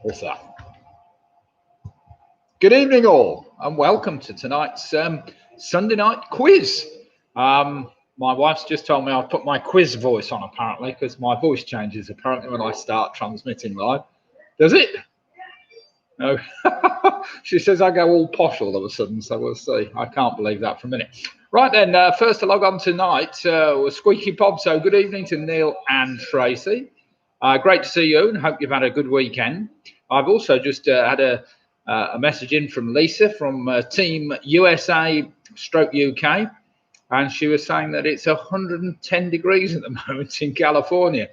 What's that? Good evening, all, and welcome to tonight's Sunday night quiz. My wife's just told me I've put my quiz voice on, apparently, because my voice changes apparently when I start transmitting live. Does it? No. She says I go all posh all of a sudden, so we'll see. I can't believe that for a minute. Right then, first to log on tonight was Squeaky Bob. So good evening to Neil and Tracy. Great to see you and hope you've had a good weekend. I've also just had a message in from Lisa from Team USA/UK, and she was saying that it's 110 degrees at the moment in California.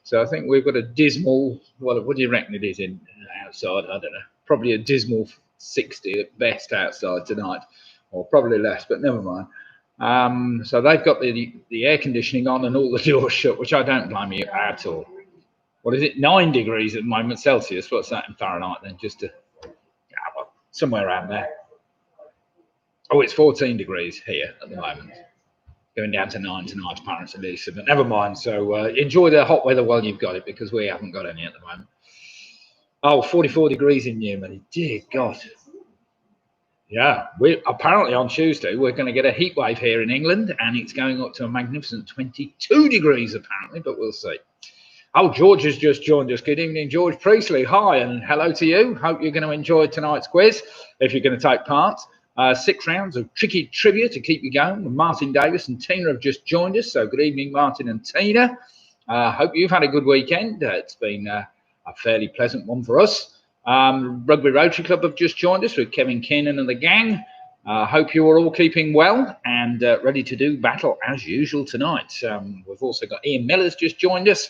So I think we've got a dismal, what do you reckon it is in outside? I don't know, probably a dismal 60 at best outside tonight, or probably less, but never mind. So they've got the air conditioning on and all the doors shut, which I don't blame you at all. What is it? 9 degrees at the moment Celsius. What's that in Fahrenheit then? Just to, well, somewhere around there. Oh, it's 14 degrees here at the moment. Going down to 9 tonight, apparently, Lisa, but never mind. So enjoy the hot weather while you've got it, because we haven't got any at the moment. Oh, 44 degrees in Newman. Dear God. Yeah, apparently on Tuesday, we're going to get a heat wave here in England, and it's going up to a magnificent 22 degrees, apparently, but we'll see. Oh, George has just joined us. Good evening, George Priestley. Hi, and hello to you. Hope you're going to enjoy tonight's quiz, if you're going to take part. 6 rounds of tricky trivia to keep you going. Martin Davis and Tina have just joined us. So good evening, Martin and Tina. Hope you've had a good weekend. It's been a fairly pleasant one for us. Rugby Rotary Club have just joined us with Kevin Keenan and the gang. Hope you are all keeping well and ready to do battle as usual tonight. We've also got Ian Miller's just joined us.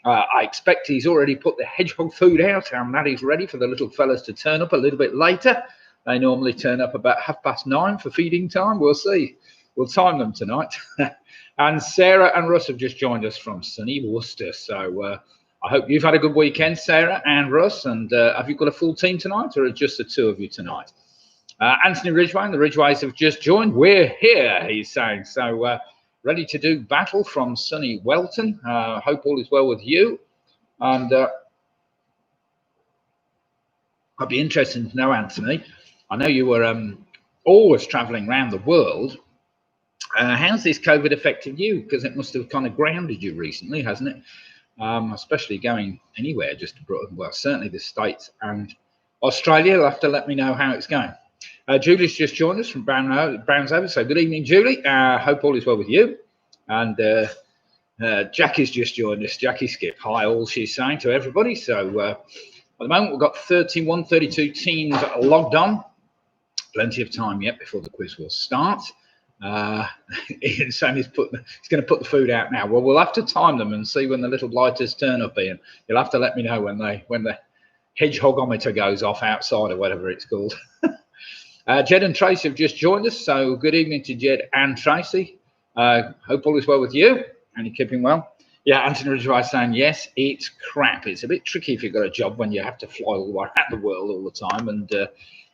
I expect he's already put the hedgehog food out and that is ready for the little fellas to turn up a little bit later. They normally turn up about 9:30 for feeding time. We'll see. We'll time them tonight. And Sarah and Russ have just joined us from sunny Worcester. So I hope you've had a good weekend, Sarah and Russ. And have you got a full team tonight, or just the two of you tonight? Anthony Ridgway and the Ridgways have just joined. We're here, he's saying. So ready to do battle from sunny Welton. Hope all is well with you. And I'd be interested to know, Anthony, I know you were always traveling around the world. How's this COVID affected you? Because it must have kind of grounded you recently, hasn't it? Especially going anywhere just abroad. Well, certainly the States and Australia. You'll have to let me know how it's going. Julie's just joined us from Brownsover. So good evening, Julie. Hope all is well with you. And Jackie's just joined us. Jackie Skip. Hi, all she's saying to everybody. So at the moment, we've got 32 teams logged on. Plenty of time yet before the quiz will start. Ian's saying he's going to put the food out now. Well, we'll have to time them and see when the little blighters turn up, Ian. You'll have to let me know when the hedgehogometer goes off outside or whatever it's called. Jed and Tracy have just joined us. So good evening to Jed and Tracy. Hope all is well with you and you're keeping well. Yeah, Anthony Ridgway saying, yes, it's crap. It's a bit tricky if you've got a job when you have to fly all the way around the world all the time and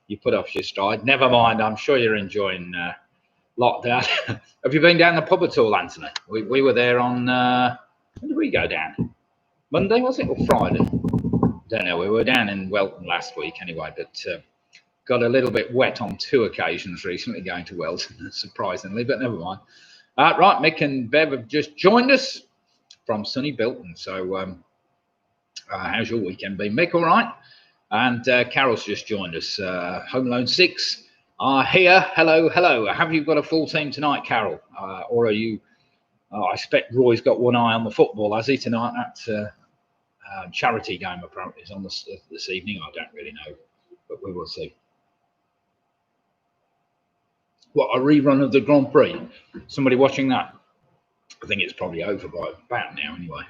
you put off your stride. Never mind, I'm sure you're enjoying lockdown. Have you been down the pub at all, Anthony? We were there on, when did we go down? Monday, was it, or Friday? Don't know, we were down in Welton last week anyway, but got a little bit wet on 2 occasions recently going to Welton, surprisingly, but never mind. Right, Mick and Bev have just joined us from sunny Bilton. So how's your weekend been, Mick? All right? And Carol's just joined us. Home Alone 6 are here. Hello. Have you got a full team tonight, Carol? Or are you... I expect Roy's got one eye on the football, has he, tonight? That charity game apparently is on this evening. I don't really know, but we will see. What, a rerun of the Grand Prix? Somebody watching that? I think it's probably over by about now anyway.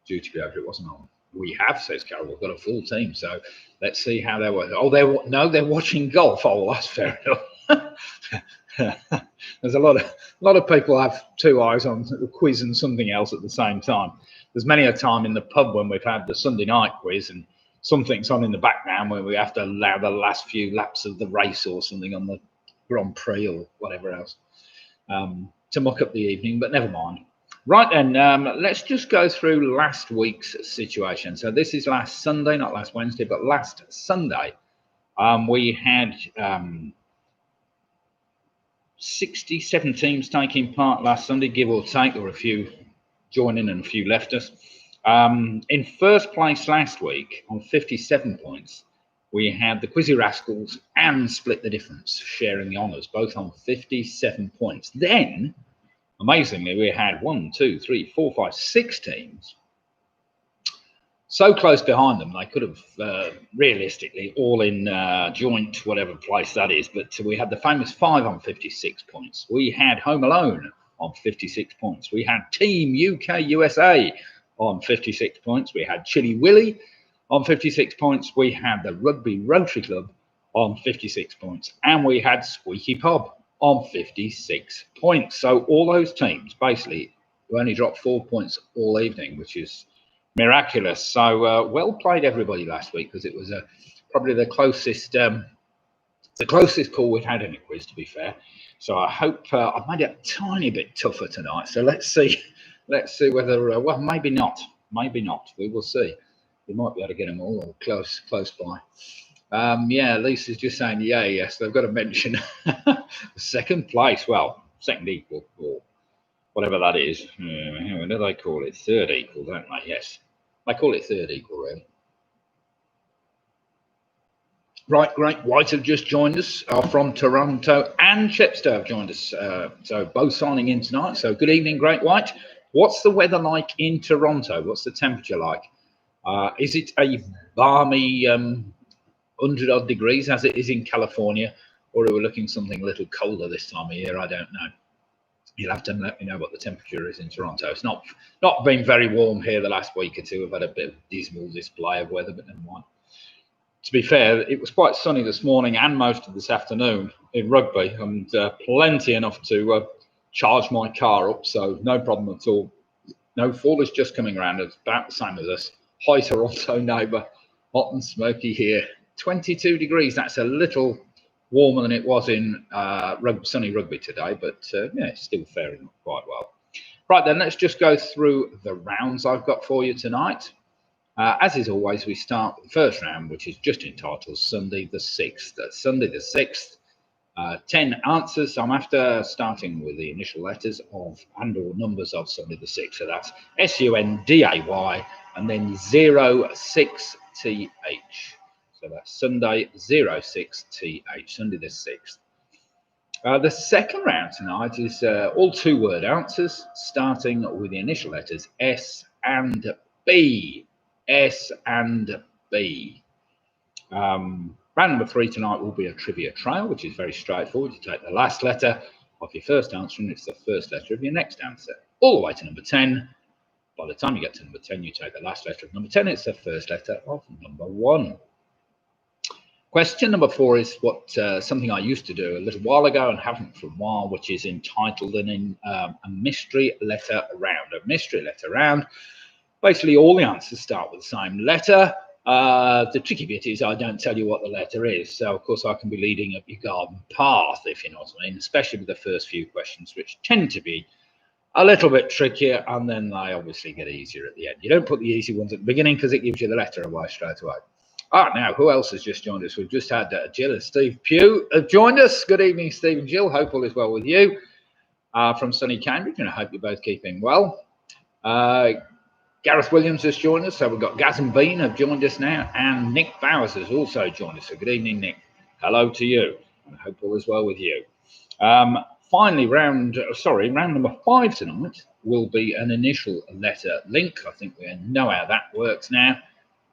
Due to be over, it wasn't on. We have, says Carol, we've got a full team. So let's see how they're working. Oh, they're watching golf. Oh, well, that's fair enough. There's a lot of people have 2 eyes on the quiz and something else at the same time. There's many a time in the pub when we've had the Sunday night quiz and something's on in the background where we have to allow the last few laps of the race or something on the Grand Prix or whatever else to muck up the evening, but never mind. Right then, let's just go through last week's situation. So this is last Sunday, not last Wednesday, but last Sunday. We had 67 teams taking part last Sunday, give or take. There were a few joining and a few left us. In first place last week on 57 points, we had the Quizzy Rascals and Split the Difference sharing the honours, both on 57 points. Then, amazingly, we had 6 teams so close behind them they could have realistically all in joint whatever place that is, but we had the famous 5 on 56 points. We had Home Alone on 56 points. We had Team UK USA on 56 points. We had Chilly Willy on 56 points. We had the Rugby Rotary Club on 56 points, and we had Squeaky Pub on 56 points. So all those teams basically only dropped 4 points all evening, which is miraculous. So well played everybody last week, because it was probably the closest call we've had in a quiz, to be fair. So I hope I've made it a tiny bit tougher tonight. So let's see whether well, maybe not. We will see. We might be able to get them all close by. Yeah, Lisa's just saying yes. They've got to mention second place. Well, second equal or whatever that is. What do they call it? Third equal, don't they? Yes, they call it third equal, really. Right, Great White have just joined us, are from Toronto, and Chepstow have joined us. So both signing in tonight. So good evening, Great White. What's the weather like in Toronto? What's the temperature like? Is it a balmy 100-odd degrees as it is in California, or are we looking something a little colder this time of year? I don't know. You'll have to let me know what the temperature is in Toronto. It's not been very warm here the last week or two. We've had a bit of dismal display of weather, but never mind. To be fair, it was quite sunny this morning and most of this afternoon in Rugby, and plenty enough to charge my car up, so no problem at all. No, fall is just coming around. It's about the same as us. Hi, Toronto neighbour. Hot and smoky here. 22 degrees. That's a little warmer than it was in sunny Rugby today, but yeah, it's still faring quite well. Right then, let's just go through the rounds I've got for you tonight. As is always, we start with the first round, which is just entitled Sunday the 6th. Sunday the 6th, 10 answers. So I'm after starting with the initial letters of and/or numbers of Sunday the 6th. So that's SUNDAY and then 06TH. So that's Sunday 06TH, Sunday the 6th. The second round tonight is all 2-word answers, starting with the initial letters S and B. S and B. Round number 3 tonight will be a trivia trail, which is very straightforward. You take the last letter of your first answer, and it's the first letter of your next answer, all the way to number 10. By the time you get to number 10, you take the last letter of number 10. It's the first letter of number 1. Question number 4 is something I used to do a little while ago and haven't for a while, which is entitled a mystery letter round. A mystery letter round. Basically, all the answers start with the same letter. The tricky bit is I don't tell you what the letter is. So, of course, I can be leading up your garden path, if you know what I mean, especially with the first few questions, which tend to be a little bit trickier, and then they obviously get easier at the end. You don't put the easy ones at the beginning because it gives you the letter away straight away. Now, who else has just joined us? We've just had Jill and Steve Pugh have joined us. Good evening, Steve and Jill. Hope all is well with you from sunny Cambridge, and I hope you're both keeping well. Gareth Williams has joined us, so we've got Gaz and Bean have joined us now, and Nick Bowers has also joined us. So good evening, Nick. Hello to you, and I hope all is well with you. Finally, round number 5 tonight will be an initial letter link. I think we know how that works now.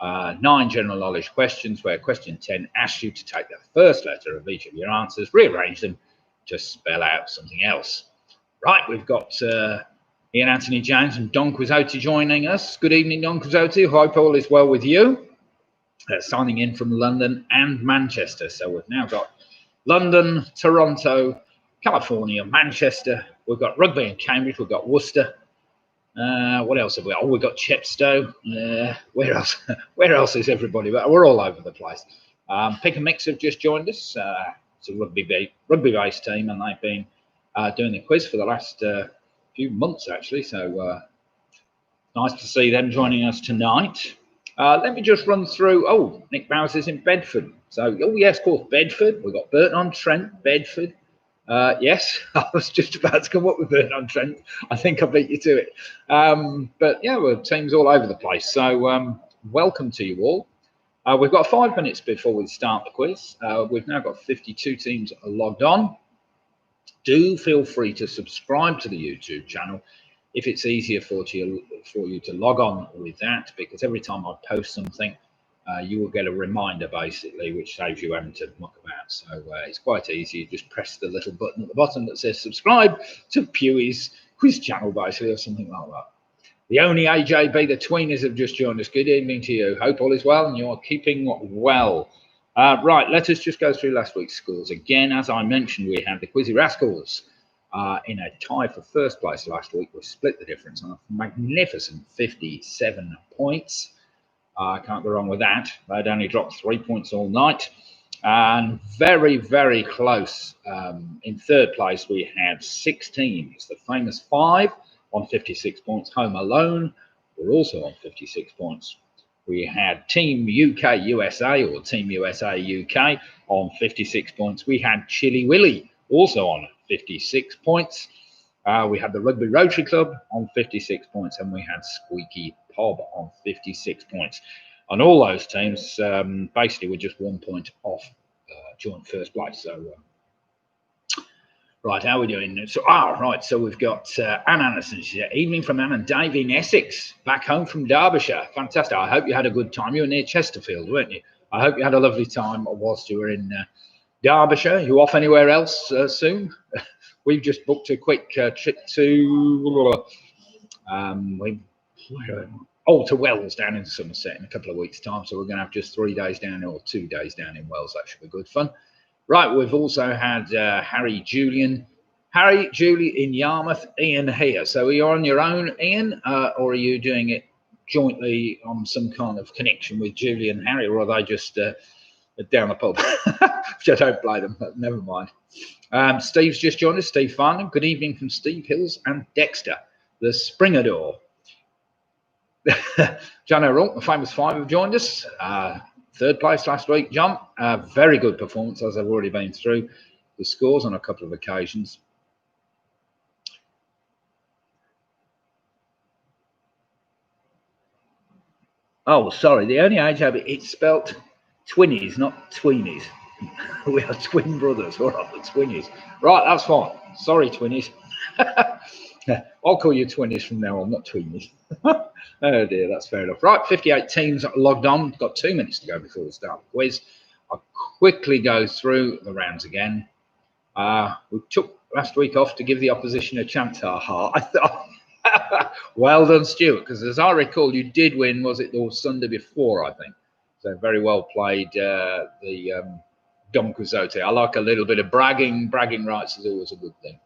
9 general knowledge questions, where question 10 asks you to take the first letter of each of your answers, rearrange them to spell out something else. Right, we've got Ian Anthony James and Don Quixote joining us. Good evening, Don Quixote. Hope all is well with you. Signing in from London and Manchester. So we've now got London, Toronto, California, Manchester. We've got Rugby in Cambridge. We've got Worcester. What else have we got? Oh, we've got Chepstow. Where else? Where else is everybody? We're all over the place. Pick and Mix have just joined us. It's a rugby-based team, and they've been doing the quiz for the last few months actually. So nice to see them joining us tonight. Let me just run through. Oh, Nick Bowers is in Bedford. So, oh yes, of course, Bedford. We've got Burton-on-Trent, Bedford. Yes, I was just about to come up with Burton-on-Trent. I think I beat you to it. But yeah, we're teams all over the place. So welcome to you all. We've got 5 minutes before we start the quiz. We've now got 52 teams logged on. Do feel free to subscribe to the YouTube channel if it's easier for you to log on with that, because every time I post something, you will get a reminder basically, which saves you having to muck about. So it's quite easy. You just press the little button at the bottom that says subscribe to Pewey's quiz channel basically, or something like that. The only AJB, the tweeners have just joined us. Good evening to you. Hope all is well and you are keeping well. Right, let us just go through last week's scores. Again, as I mentioned, we had the Quizzy Rascals in a tie for first place last week. We split the difference on a magnificent 57 points. I can't go wrong with that. They'd only dropped 3 points all night. And very, very close. In third place, we had 6 teams. The famous 5 on 56 points. Home Alone were also on 56 points. We had Team UK USA or Team USA UK on 56 points. We had Chilly Willy also on 56 points. We had the Rugby Rotary Club on 56 points, and we had Squeaky Pob on 56 points. And all those teams basically were just 1 point off joint first place. So, right, how are we doing? So, right, so we've got Anne Anderson. She's evening from Anne and Dave in Essex, back home from Derbyshire. Fantastic. I hope you had a good time. You were near Chesterfield, weren't you? I hope you had a lovely time whilst you were in Derbyshire. You off anywhere else soon? We've just booked a quick trip to to Wells down in Somerset in a couple of weeks' time. So we're going to have just 3 days down or 2 days down in Wells. That should be good fun. Right, we've also had Harry Julie in Yarmouth, Ian here. So are you on your own, Ian, or are you doing it jointly on some kind of connection with Julie and Harry, or are they just down the pub? Which I don't blame them, but never mind. Steve's just joined us, Steve Farnham. Good evening from Steve Hills and Dexter, the Springador. John O'Rourke, the famous 5, have joined us. Third place last week, John. Very good performance, as I've already been through the scores on a couple of occasions. Oh, sorry, the only age of it's spelt twinnies, not tweenies. We are twin brothers, all right, the twinnies. Right, that's fine. Sorry, twinnies. I'll call you twinnies from now on, not tweenies. Oh dear, that's fair enough. Right, 58 teams logged on. Got 2 minutes to go before we start the quiz. I'll quickly go through the rounds again. We took last week off to give the opposition a chance. I thought, well done, Stuart, because as I recall, you did win, was it the Sunday before, I think. So very well played, the Don Quixote. I like a little bit of bragging. Bragging rights is always a good thing.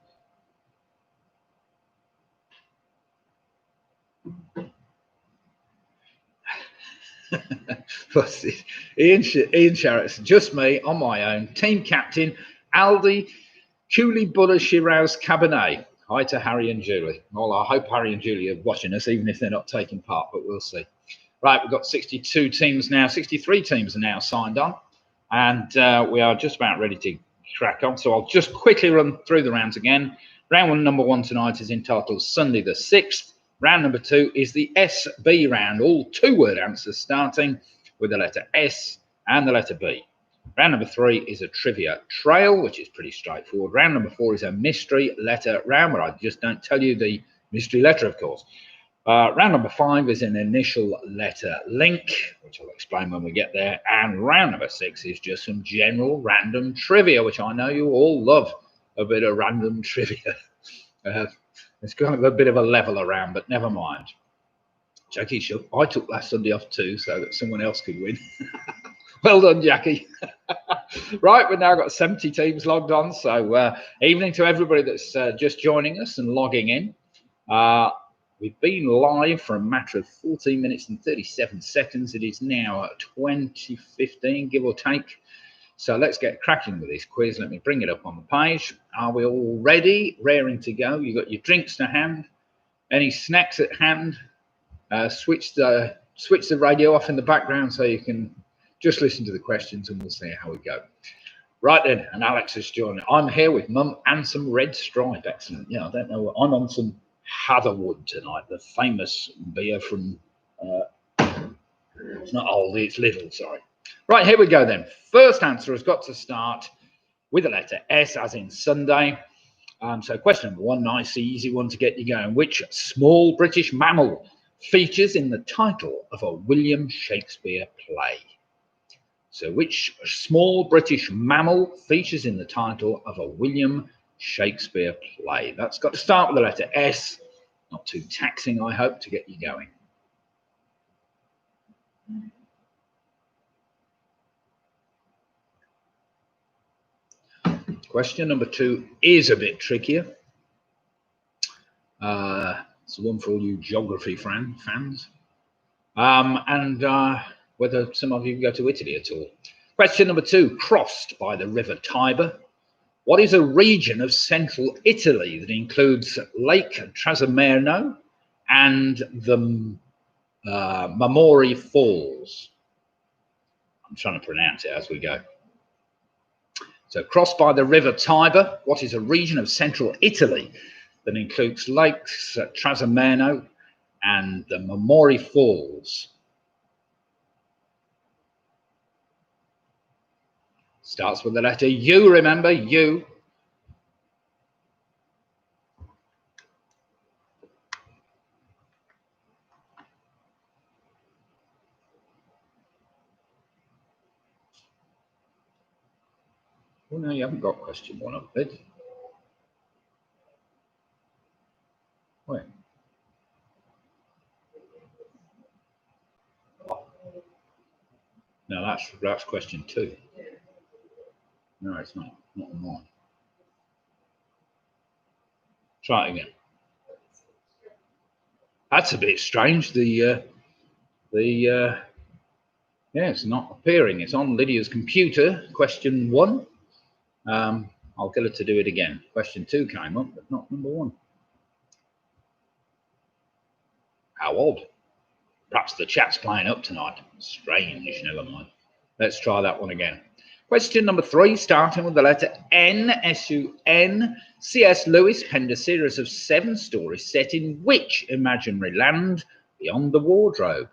Ian Sharrett's just me on my own. Team captain, Aldi Cooley Butter Shiraz Cabernet. Hi to Harry and Julie. Well, I hope Harry and Julie are watching us, even if they're not taking part, but we'll see. Right, we've got 62 teams now. 63 teams are now signed on, and we are just about ready to crack on. So I'll just quickly run through the rounds again. Round number 1 tonight is entitled Sunday the 6th. Round number 2 is the SB round, all 2-word answers starting with the letter S and the letter B. Round number 3 is a trivia trail, which is pretty straightforward. Round number 4 is a mystery letter round, where I just don't tell you the mystery letter, of course. Round number 5 is an initial letter link, which I'll explain when we get there. And round number 6 is just some general random trivia, which I know you all love, a bit of random trivia. It's kind of a bit of a level around, but never mind. Jackie, I took last Sunday off too, so that someone else could win. Well done, Jackie. Right, we've now got 70 teams logged on. So evening to everybody that's just joining us and logging in. We've been live for a matter of 14 minutes and 37 seconds. It is now 20:15, give or take. So let's get cracking with this quiz. Let me bring it up on the page. Are we all ready? Raring to go? You got your drinks to hand? Any snacks at hand? Switch the radio off in the background so you can just listen to the questions, and we'll see how we go. Right then, and Alex has joined. I'm here with Mum and some Red Stripe. Excellent. Yeah, I don't know. I'm on some Hatherwood tonight, the famous beer from. It's not Aldi, it's Lidl. Sorry. Right, here we go then. First answer has got to start with the letter S, as in Sunday. So question number one, nice, easy one to get you going. Which small British mammal features in the title of a William Shakespeare play? So which small British mammal features in the title of a William Shakespeare play? That's got to start with the letter S. Not too taxing, I hope, to get you going. Question number two is a bit trickier. It's one for all you geography fans. And whether some of you go to Italy at all. Question number two, crossed by the river Tiber. What is a region of central Italy that includes Lake Trasimeno and the Mamori Falls? I'm trying to pronounce it as we go. So crossed by the river Tiber, what is a region of central Italy that includes lakes Trasimeno and the Mamori Falls? Starts with the letter U, remember, U. Oh, no, you haven't got question one up there. Wait. No, that's question two. No, it's not on mine. Try it again. That's a bit strange. Yeah, it's not appearing. It's on Lydia's computer. Question one. I'll get her to do it again. Question two came up, but not number one. How odd. Perhaps the chat's playing up tonight. Strange, never mind. Let's try that one again. Question number three, starting with the letter N, S-U-N. C.S. Lewis penned a series of 7 stories set in which imaginary land beyond the wardrobe?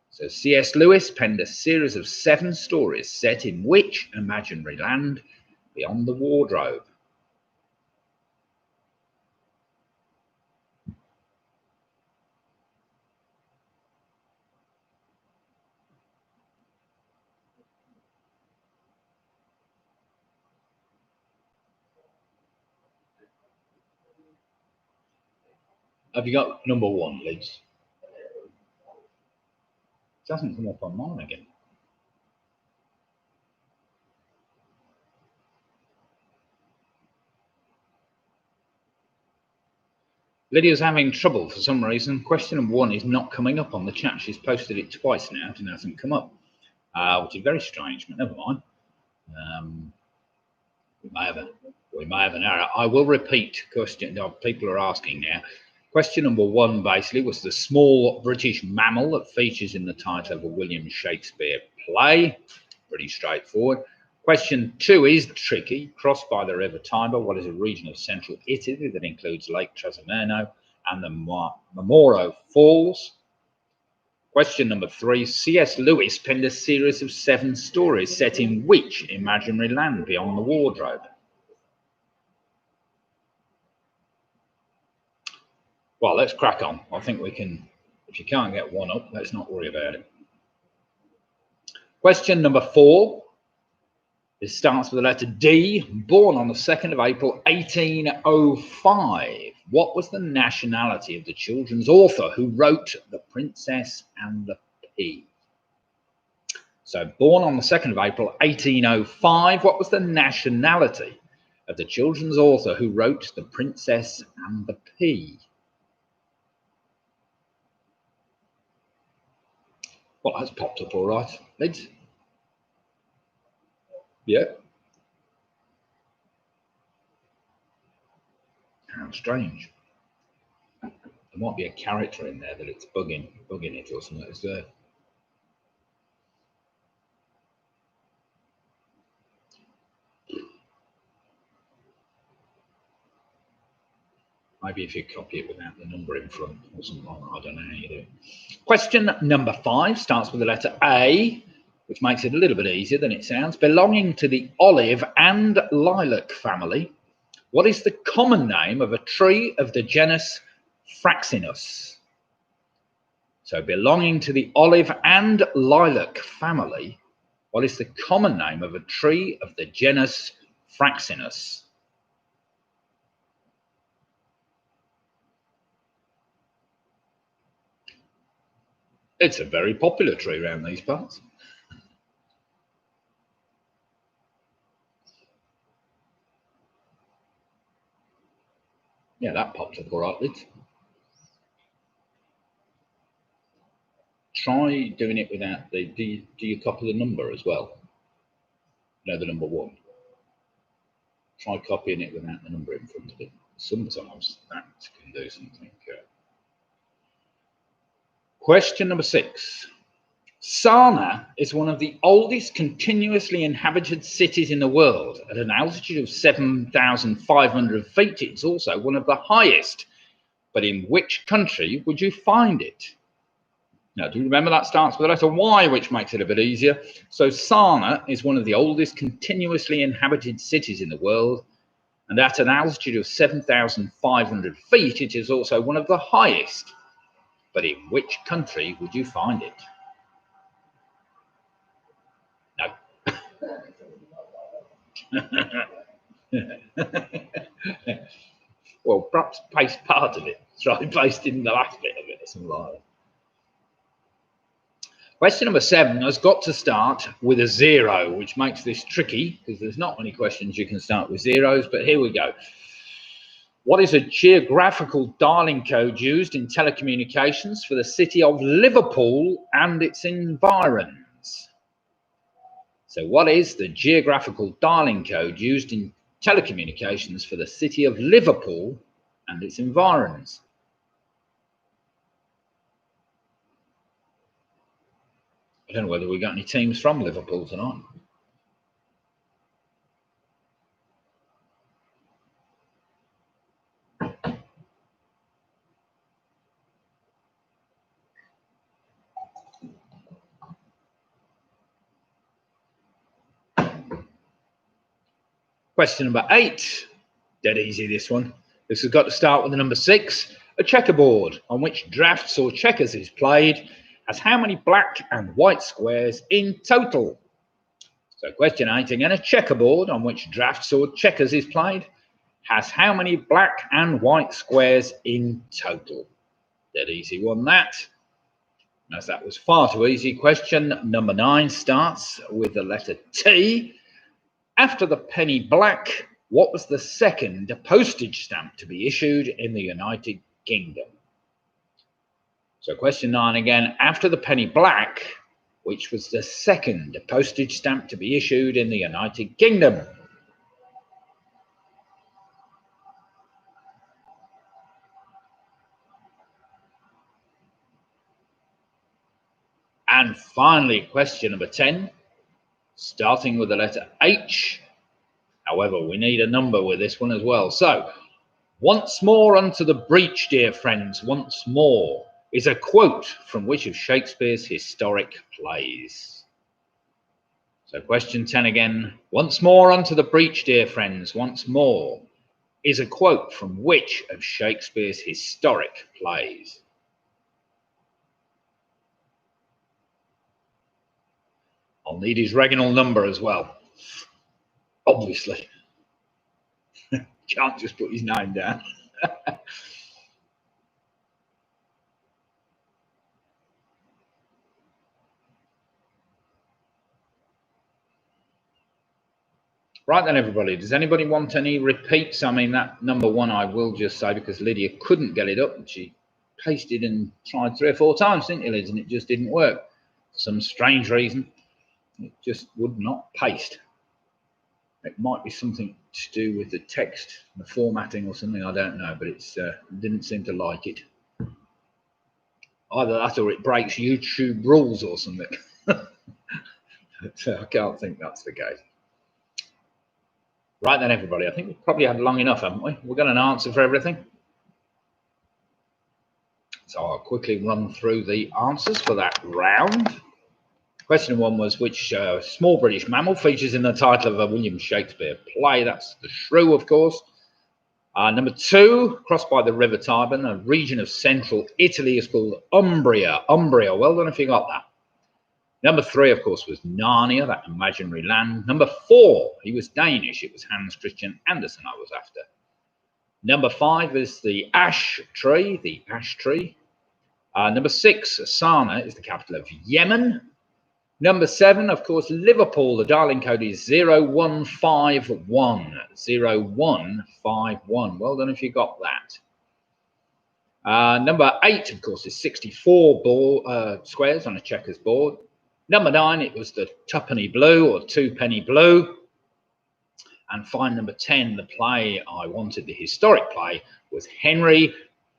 So C.S. Lewis penned a series of 7 stories set in which imaginary land beyond the wardrobe? Have you got number one, Liz? It doesn't come up on mine again. Lydia's having trouble for some reason. Question number one is not coming up on the chat. She's posted it twice now and it hasn't come up, which is very strange, but never mind. We may have an error. I will repeat question. People are asking now. Question number one basically was the small British mammal that features in the title of a William Shakespeare play. Pretty straightforward. Question two is tricky. Crossed by the river Tiber, what is a region of central Italy that includes Lake Trasimeno and the Mamoro Falls? Question number three, C.S. Lewis penned a series of 7 stories set in which imaginary land beyond the wardrobe? Well, let's crack on. I think we can, if you can't get one up, let's not worry about it. Question number 4. This starts with the letter D. Born on the 2nd of April, 1805. What was the nationality of the children's author who wrote The Princess and the Pea? So born on the 2nd of April, 1805. What was the nationality of the children's author who wrote The Princess and the Pea? Well, that's popped up all right. Lids? Yeah. How strange. There might be a character in there that it's bugging it or something. It's there. Maybe if you copy it without the number in front or something like that. I don't know how you do it. Question number 5 starts with the letter A, which makes it a little bit easier than it sounds. Belonging to the olive and lilac family, what is the common name of a tree of the genus Fraxinus? So belonging to the olive and lilac family, what is the common name of a tree of the genus Fraxinus? It's a very popular tree around these parts. Yeah, that popped up all right, Liz. Try doing it without the. Do you copy the number as well? No, the number 1. Try copying it without the number in front of it. Sometimes that can do something. Question number 6. Sarna is one of the oldest continuously inhabited cities in the world. At an altitude of 7,500 feet, it's also one of the highest. But in which country would you find it? Now, do you remember that starts with the letter Y, which makes it a bit easier? So Sarna is one of the oldest continuously inhabited cities in the world. And at an altitude of 7,500 feet, it is also one of the highest. But in which country would you find it? Well, perhaps paste part of it. Try pasting the last bit of it or something like that. Question number 7 has got to start with a 0, which makes this tricky because there's not many questions you can start with zeros, but here we go. What is a geographical dialing code used in telecommunications for the city of Liverpool and its environs? So what is the geographical dialing code used in telecommunications for the city of Liverpool and its environs? I don't know whether we got any teams from Liverpool tonight. Question number 8. Dead easy, this one. This has got to start with the number 6. A checkerboard on which drafts or checkers is played has how many black and white squares in total? So question 8 again, a checkerboard on which drafts or checkers is played has how many black and white squares in total? Dead easy one, that. As that was far too easy. Question number 9 starts with the letter T. After the penny black, what was the second postage stamp to be issued in the United Kingdom? So question 9 again, after the penny black, which was the second postage stamp to be issued in the United Kingdom? And finally, question number 10, starting with the letter H. However, we need a number with this one as well. So, once more unto the breach, dear friends, once more, is a quote from which of Shakespeare's historic plays? So question 10 again. Once more unto the breach, dear friends, once more, is a quote from which of Shakespeare's historic plays? I'll need his regnal number as well, obviously. Can't just put his name down. Right then, everybody, does anybody want any repeats? I mean, that number 1 I will just say because Lydia couldn't get it up and she pasted and tried 3 or 4 times, didn't you, Liz? And it just didn't work. For some strange reason, it just would not paste. It might be something to do with the text, the formatting or something, I don't know, but it's didn't seem to like it. Either that or it breaks YouTube rules or something. So I can't think that's the case. Right then, everybody, I think we've probably had long enough, haven't we? We've got an answer for everything. So I'll quickly run through the answers for that round. Question one was, which small British mammal features in the title of a William Shakespeare play? That's the shrew, of course. Number two, crossed by the River Tiber, a region of central Italy is called Umbria. Umbria, well done if you got that. Number three, of course, was Narnia, that imaginary land. Number four, he was Danish. It was Hans Christian Andersen I was after. Number five is the ash tree, number six, Sana'a is the capital of Yemen. Number seven, of course, Liverpool. The dialing code is 0151. 0151. Well done if you got that. Number eight, of course, is 64 squares on a checkers board. Number nine, it was the twopenny blue or twopenny blue. And fine, number 10, the play I wanted, the historic play, was Henry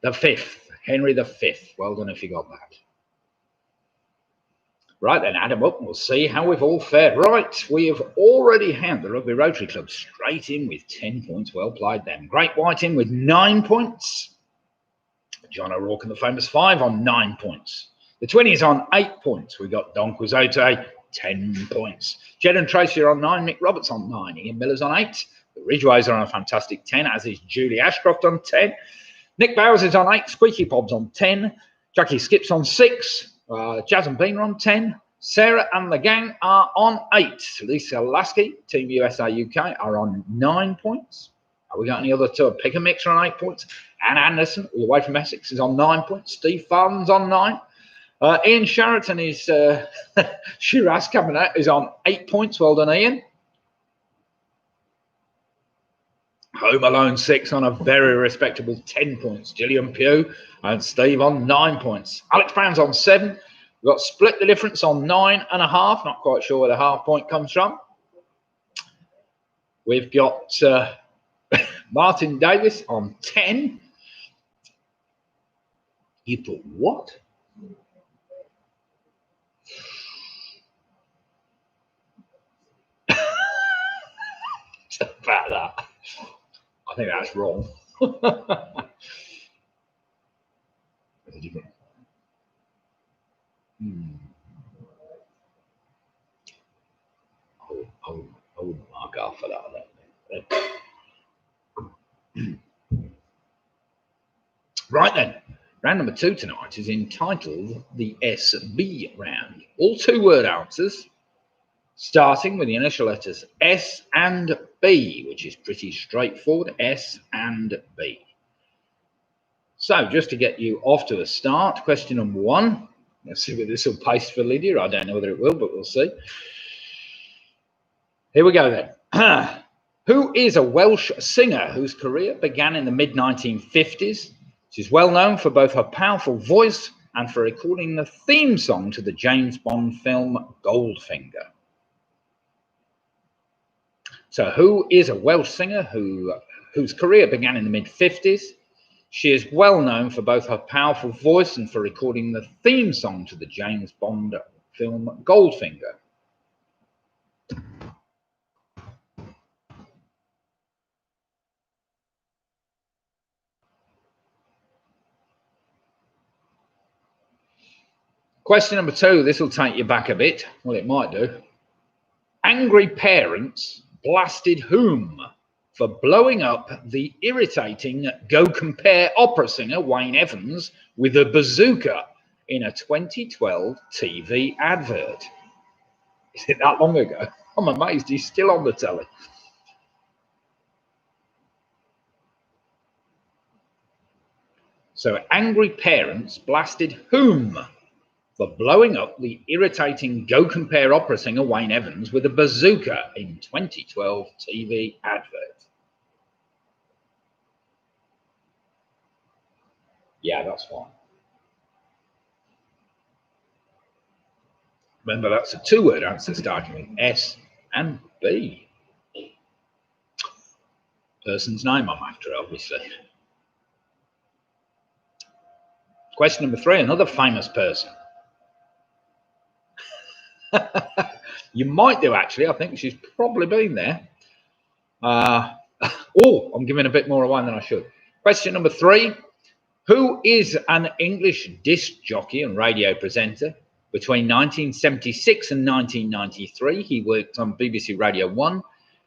V. Henry V. Well done if you got that. Right then, add them up and we'll see how we've all fared. Right, we have already had the Rugby Rotary Club straight in with 10 points. Well played them. Great White in with 9 points. John O'Rourke and the Famous Five on 9 points. The Twinnies on 8 points. We got Don Quixote, 10 points. Jed and Tracy are on 9. Mick Roberts on 9. Ian Miller's on 8. The Ridgeways are on a fantastic 10, as is Julie Ashcroft on 10. Nick Bowers is on 8. Squeaky Bob's on 10. Jockey Skip's on 6. Jazz and Bean are on 10. Sarah and the gang are on 8. Lisa Lasky, Team USA UK, are on 9 points. Have we got any other two? Pick a Mix are on 8 points. Anne Anderson, all the way from Essex, is on 9 points. Steve Farland's on 9. Ian Sheraton is Shiraz Cabinet is on 8 points. Well done, Ian. Home Alone 6 on a very respectable 10 points. Gillian Pugh and Steve on 9 points. Alex Brown's on 7. We've got Split the Difference on 9.5. Not quite sure where the half point comes from. We've got Martin Davis on 10. You put what? About that. I think that's wrong. I'll mark off for that. Right then, round number 2 tonight is entitled the SB round. All 2-word answers, starting with the initial letters S and B, which is pretty straightforward, S and B. So just to get you off to a start, question number 1. Let's see whether this will pace for Lydia. I don't know whether it will, but we'll see. Here we go then. Who is a Welsh singer whose career began in the mid-1950s? She's well known for both her powerful voice and for recording the theme song to the James Bond film Goldfinger. So who is a Welsh singer whose career began in the mid-50s? She is well known for both her powerful voice and for recording the theme song to the James Bond film Goldfinger. Question number 2, this will take you back a bit. Well, it might do. Angry parents blasted whom for blowing up the irritating Go Compare opera singer Wayne Evans with a bazooka in a 2012 TV advert? Is it that long ago? I'm amazed he's still on the telly. So angry parents blasted whom for blowing up the irritating Go Compare opera singer Wayne Evans with a bazooka in 2012 TV advert? Yeah, that's fine. Remember, that's a 2-word answer starting with S and B. person's name I'm after, obviously. Question number 3, another famous person. You might do, actually. I think she's probably been there. Oh, I'm giving a bit more away than I should. Question number 3. Who is an English disc jockey and radio presenter? Between 1976 and 1993, he worked on BBC Radio 1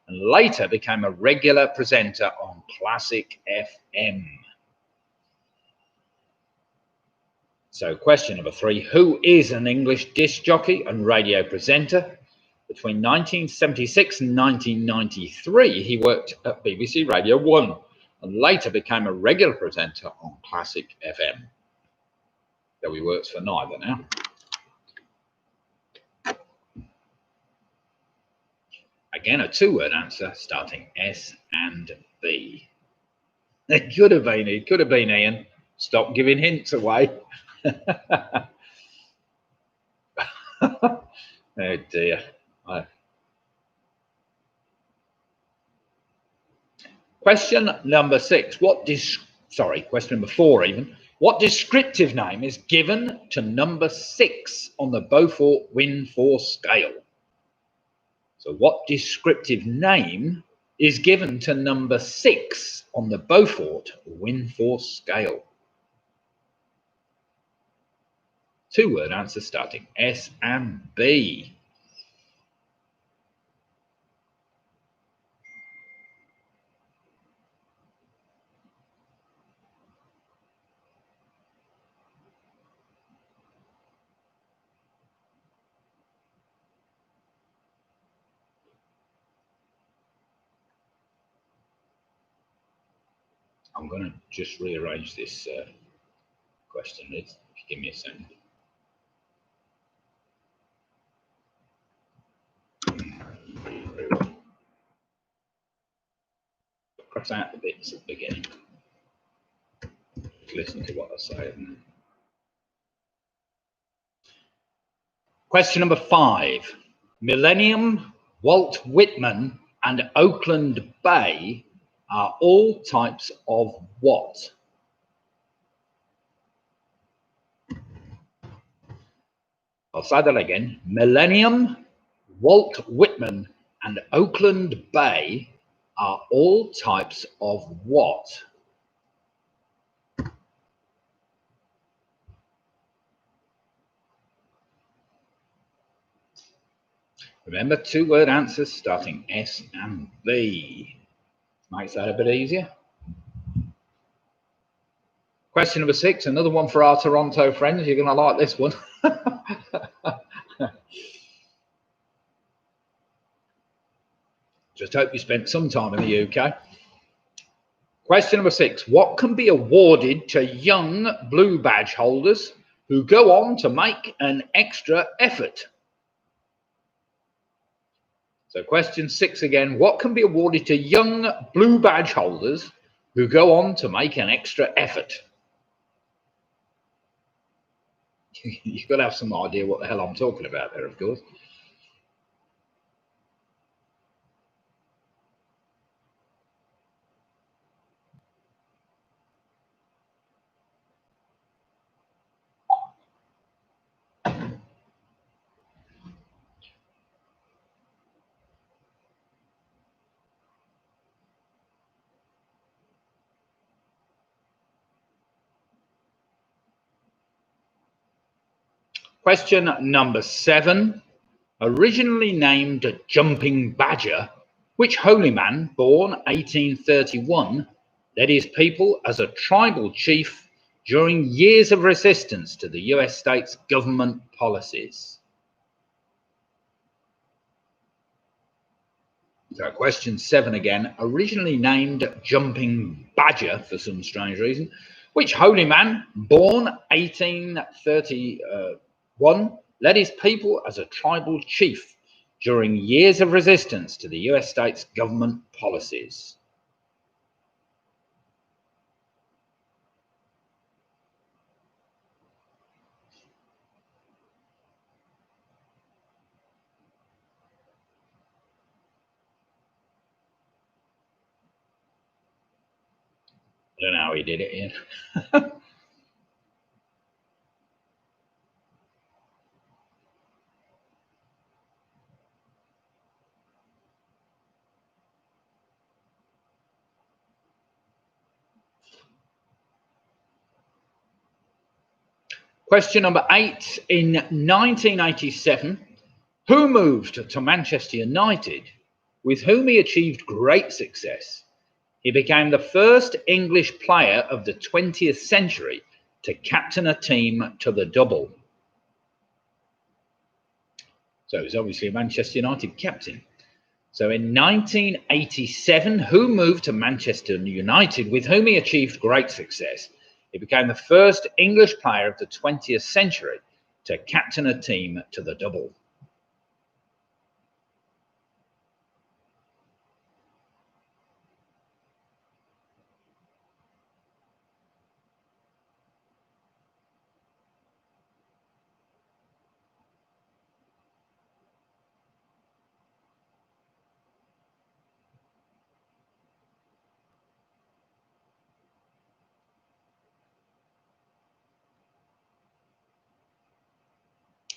and later became a regular presenter on Classic FM. So question number 3, who is an English disc jockey and radio presenter? Between 1976 and 1993, he worked at BBC Radio 1 and later became a regular presenter on Classic FM. Though he works for neither now. Again, a 2-word answer starting S and B. It could have been Ian. Stop giving hints away. Oh dear. Question number 6. Question number 4 even. What descriptive name is given to number 6 on the Beaufort win-force scale? So what descriptive name is given to number 6 on the Beaufort win-force scale? 2-word answer starting S and B. I'm going to just rearrange this question list. If you give me a second. Cross out the bits at the beginning. Listen to what I say. Question number 5. Millennium, Walt Whitman, and Oakland Bay are all types of what? I'll say that again. Millennium, Walt Whitman, and Oakland Bay are all types of what? Remember, 2-word answers starting S and B. Makes that a bit easier. Question number 6, another one for our Toronto friends. You're going to like this one. Just hope you spent some time in the UK. Question number 6, what can be awarded to young blue badge holders who go on to make an extra effort? So question 6 again, what can be awarded to young blue badge holders who go on to make an extra effort? You've got to have some idea what the hell I'm talking about there, of course. Question number 7. Originally named Jumping Badger, which holy man, born 1831, led his people as a tribal chief during years of resistance to the US state's government policies? So question 7 again, originally named Jumping Badger for some strange reason, which holy man, born 1831, led his people as a tribal chief during years of resistance to the US state's government policies? I don't know how he did it, Ian. Question number 8. In 1987, who moved to Manchester United, with whom he achieved great success? He became the first English player of the 20th century to captain a team to the double. So he was obviously a Manchester United captain. So in 1987, who moved to Manchester United, with whom he achieved great success? He became the first English player of the 20th century to captain a team to the double.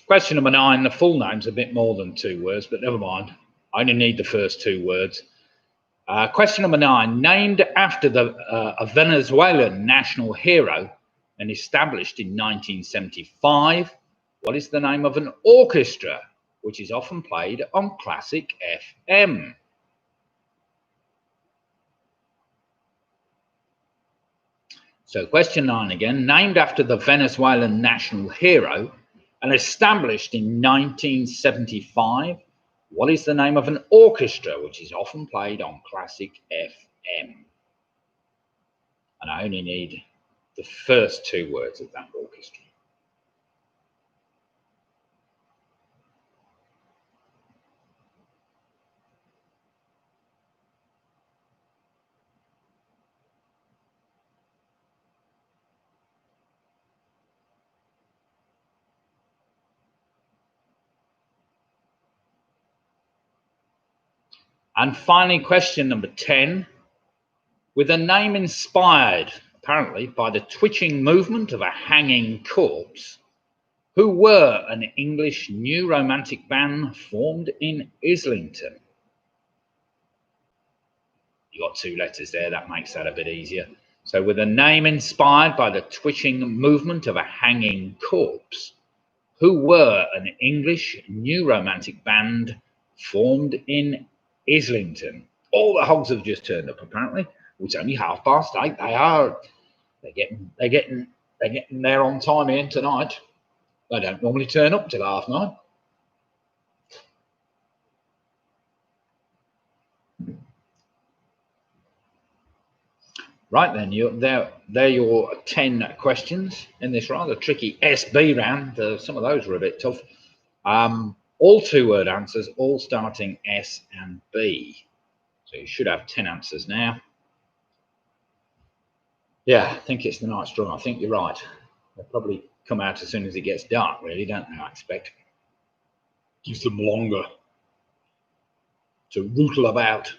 Question number 9. The full name's a bit more than 2 words, but never mind. I only need the first 2 words. Question number 9. Named after a Venezuelan national hero and established in 1975, what is the name of an orchestra which is often played on Classic FM? So question 9 again. Named after the Venezuelan national hero and established in 1975, what is the name of an orchestra which is often played on Classic FM? And I only need the first 2 words of that orchestra. And finally, question number 10. With a name inspired, apparently, by the twitching movement of a hanging corpse, who were an English new romantic band formed in Islington? You got 2 letters there, that makes that a bit easier. So with a name inspired by the twitching movement of a hanging corpse, who were an English new romantic band formed in Islington? All the hogs have just turned up, apparently. It's only 8:30. They're getting there on time here tonight. They don't normally turn up till 9:30. Right then, they're your 10 questions in this rather tricky SB round. Some of those were a bit tough. All 2-word answers, all starting S and B. So you should have 10 answers now. Yeah, I think it's the night's draw. I think you're right. They'll probably come out as soon as it gets dark, really, don't they, I expect? Gives them longer to rootle about.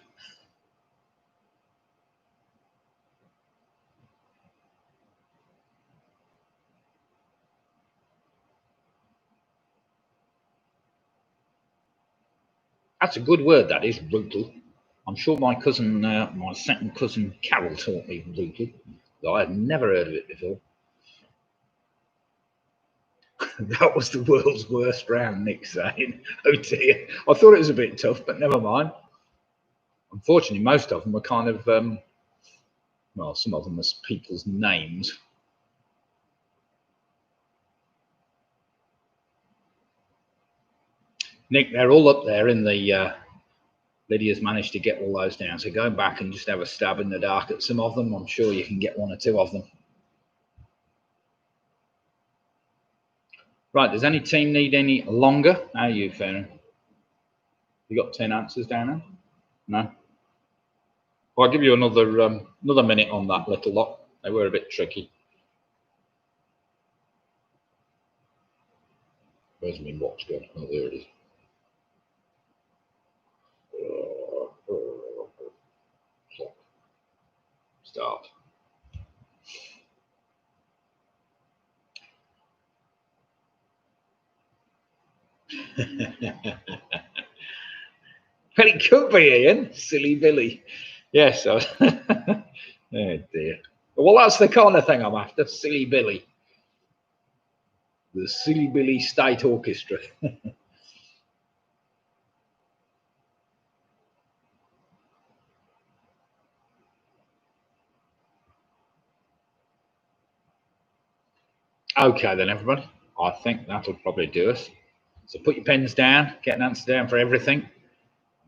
That's a good word, that is, rootle. I'm sure my cousin, my second cousin Carol taught me rootle, though I had never heard of it before. That was the world's worst round, Nick's saying. Oh dear. I thought it was a bit tough, but never mind. Unfortunately, most of them were kind of, well, some of them were people's names. Nick, they're all up there in the, Lydia's managed to get all those down. So go back and just have a stab in the dark at some of them. I'm sure you can get 1 or 2 of them. Right, does any team need any longer? How are you faring? You got 10 answers down there? No? Well, I'll give you another minute on that little lot. They were a bit tricky. Where's my watch gone? Oh, there it is. Start. Well, it could be Ian, silly Billy. Yes. Oh dear. Well, that's the kind of thing I'm after, silly Billy. The Silly Billy State Orchestra. Okay then, everybody. I think that'll probably do us. So put your pens down, get an answer down for everything.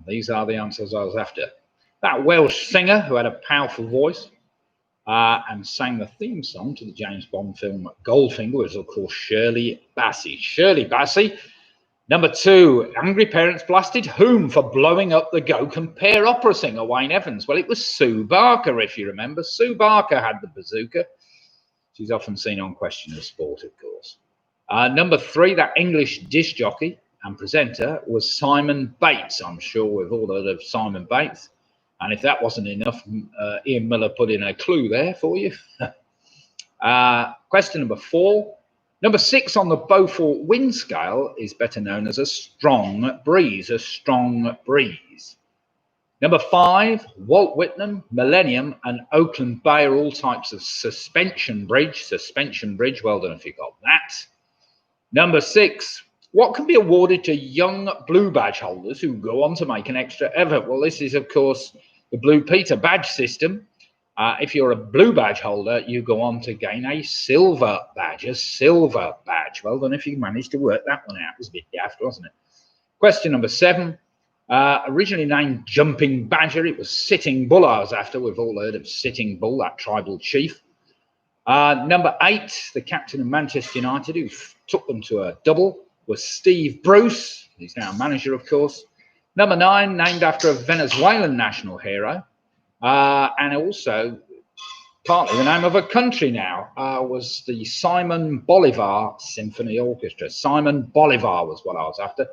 These are the answers I was after. That Welsh singer who had a powerful voice and sang the theme song to the James Bond film Goldfinger was, of course, Shirley Bassey. Shirley Bassey. Number 2, angry parents blasted whom for blowing up the Go Compare opera singer Wayne Evans? Well, it was Sue Barker, if you remember. Sue Barker had the bazooka. She's often seen on Question of Sport, of course. Number 3, that English disc jockey and presenter was Simon Bates. I'm sure we've all heard of Simon Bates. And if that wasn't enough, Ian Miller put in a clue there for you. Question number 4. Number 6 on the Beaufort wind scale is better known as a strong breeze, a strong breeze. Number 5, Walt Whitman, Millennium, and Oakland Bay are all types of suspension bridge. Suspension bridge, well done if you got that. Number 6, what can be awarded to young blue badge holders who go on to make an extra effort? Well, this is, of course, the Blue Peter badge system. If you're a blue badge holder, you go on to gain a silver badge, a silver badge. Well done if you managed to work that one out. It was a bit daft, wasn't it? Question number 7. Originally named Jumping Badger, it was Sitting Bull I was after. We've all heard of Sitting Bull, that tribal chief. Number 8, the captain of Manchester United, who took them to a double, was Steve Bruce. He's now a manager, of course. Number 9, named after a Venezuelan national hero, and also partly the name of a country now, was the Simon Bolivar Symphony Orchestra. Simon Bolivar was what I was after.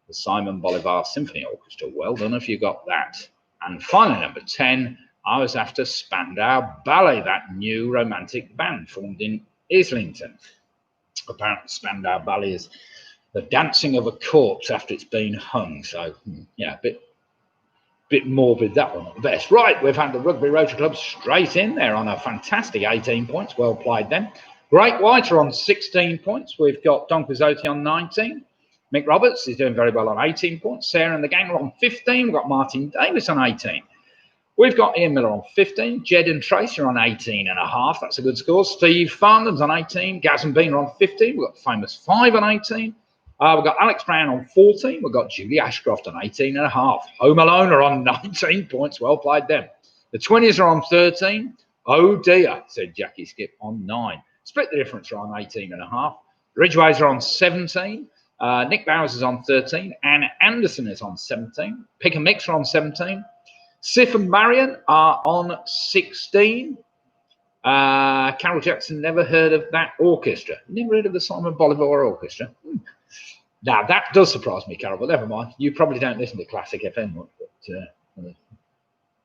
The Simon Bolivar Symphony Orchestra. Well done if you got that. And finally, number 10, I was after Spandau Ballet, that new romantic band formed in Islington. Apparently, Spandau Ballet is the dancing of a corpse after it's been hung. So, yeah, a bit morbid, that one at the best. Right, we've had the Rugby Rotary Club straight in there on a fantastic 18 points. Well played then. Great White are on 16 points. We've got Don Quixote on 19. Mick Roberts is doing very well on 18 points. Sarah and the gang are on 15. We've got Martin Davis on 18. We've got Ian Miller on 15. Jed and Trace are on 18 and a half. That's a good score. Steve Farnham's on 18. Gaz and Bean are on 15. We've got Famous 5 on 18. We've got Alex Brown on 14. We've got Julie Ashcroft on 18 and a half. Home Alone are on 19 points. Well played them. The 20s are on 13. Oh dear, said Jackie Skip on 9. Split the difference are on 18 and a half. Ridgeways are on 17. Nick Bowers is on 13. Anna Anderson is on 17. Pick and Mix are on 17. Sif and Marion are on 16. Carol Jackson, never heard of that orchestra. Never heard of the Simon Bolivar Orchestra. Now, that does surprise me, Carol, but never mind. You probably don't listen to Classic FM much.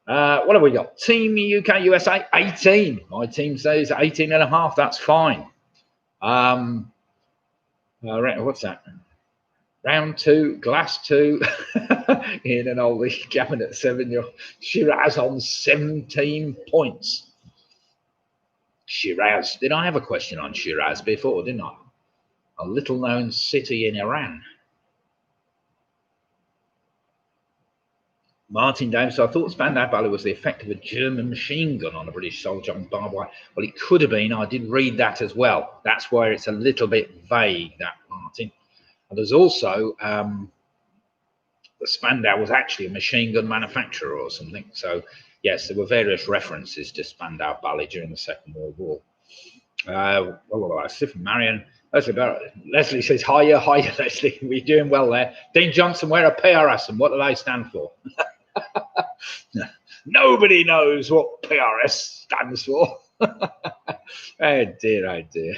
But, what have we got? Team UK USA, 18. My team says 18 and a half. That's fine. What's that? Round 2, glass 2. In an old cabinet 7. Shiraz on 17 points. Shiraz. Did I have a question on Shiraz before, didn't I? A little known city in Iran. Martin Davis, I thought Spandau Ballet was the effect of a German machine gun on a British soldier on barbed wire. Well, it could have been. I did read that as well. That's where it's a little bit vague, that Martin. And there's also the Spandau was actually a machine gun manufacturer or something. So, yes, there were various references to Spandau Ballet during the Second World War. Sif and Marion. Leslie says, hiya, Leslie. We're doing well there. Dean Johnson, we're a PRS, and what do they stand for? Nobody knows what PRS stands for. Oh dear, oh dear.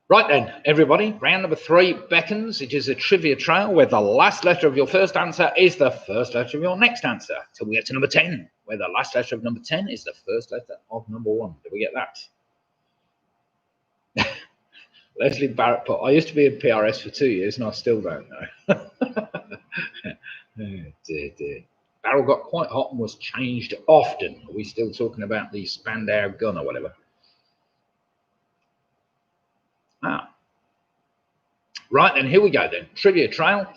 Right then, everybody, round number 3 beckons. It is a trivia trail where the last letter of your first answer is the first letter of your next answer. Till we get to number 10, where the last letter of number 10 is the first letter of number 1. Did we get that? Leslie Barrett put, I used to be in PRS for 2 years and I still don't know. Oh, dear. Barrel got quite hot and was changed often. Are we still talking about the Spandau gun or whatever? Right, then here we go then. Trivia trail.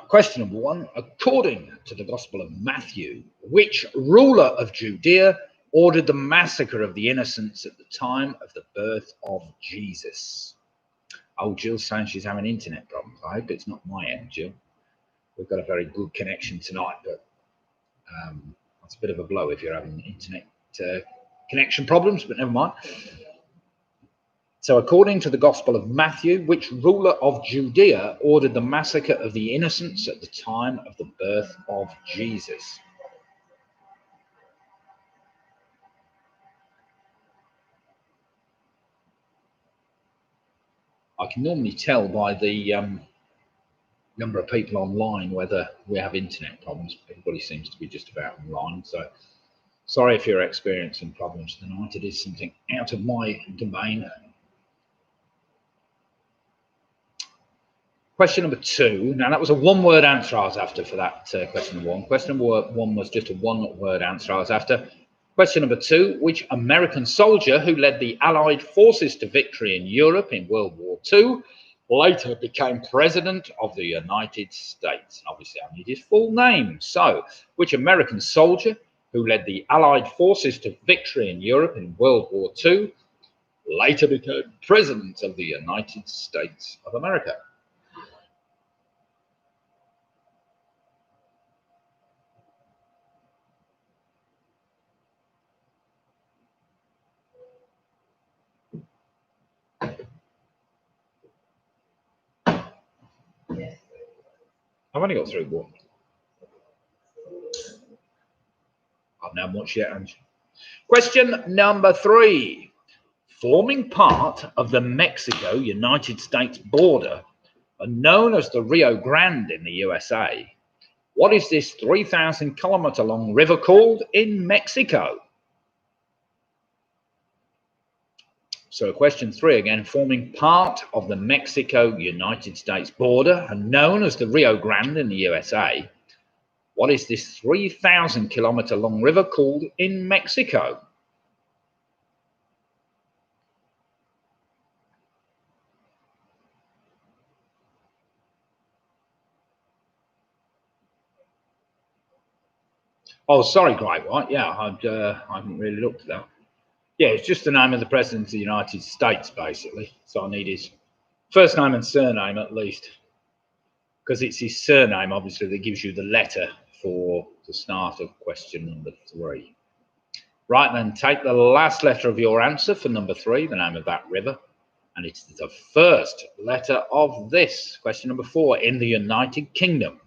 Question number 1. According to the Gospel of Matthew, which ruler of Judea ordered the massacre of the innocents at the time of the birth of Jesus? Oh, Jill's saying she's having internet problems. I hope it's not my end, Jill. We've got a very good connection tonight, but that's a bit of a blow if you're having internet connection problems, but never mind. So according to the Gospel of Matthew, which ruler of Judea ordered the massacre of the innocents at the time of the birth of Jesus? I can normally tell by the number of people online whether we have internet problems. Everybody seems to be just about online. So sorry if you're experiencing problems tonight. It is something out of my domain. Question number 2. Now, that was a one-word answer I was after for that question number 1. Question number 1 was just a one-word answer I was after. Question number 2. Which American soldier who led the Allied forces to victory in Europe in World War II later became President of the United States? Obviously, I need his full name. So, which American soldier who led the Allied forces to victory in Europe in World War II later became President of the United States of America? I've only got 3 more. I've now watched yet. Question number 3. Forming part of the Mexico-United States border and known as the Rio Grande in the USA, what is this 3,000-kilometer long river called in Mexico? So question 3 again, forming part of the Mexico-United States border and known as the Rio Grande in the USA, what is this 3,000-kilometer long river called in Mexico? Oh, sorry, Great White. Yeah, I haven't really looked at that. Yeah, it's just the name of the President of the United States, basically. So I need his first name and surname at least, because it's his surname, obviously, that gives you the letter for the start of question number 3. Right, then take the last letter of your answer for number 3, the name of that river, and it's the first letter of this. Question number 4, in the United Kingdom,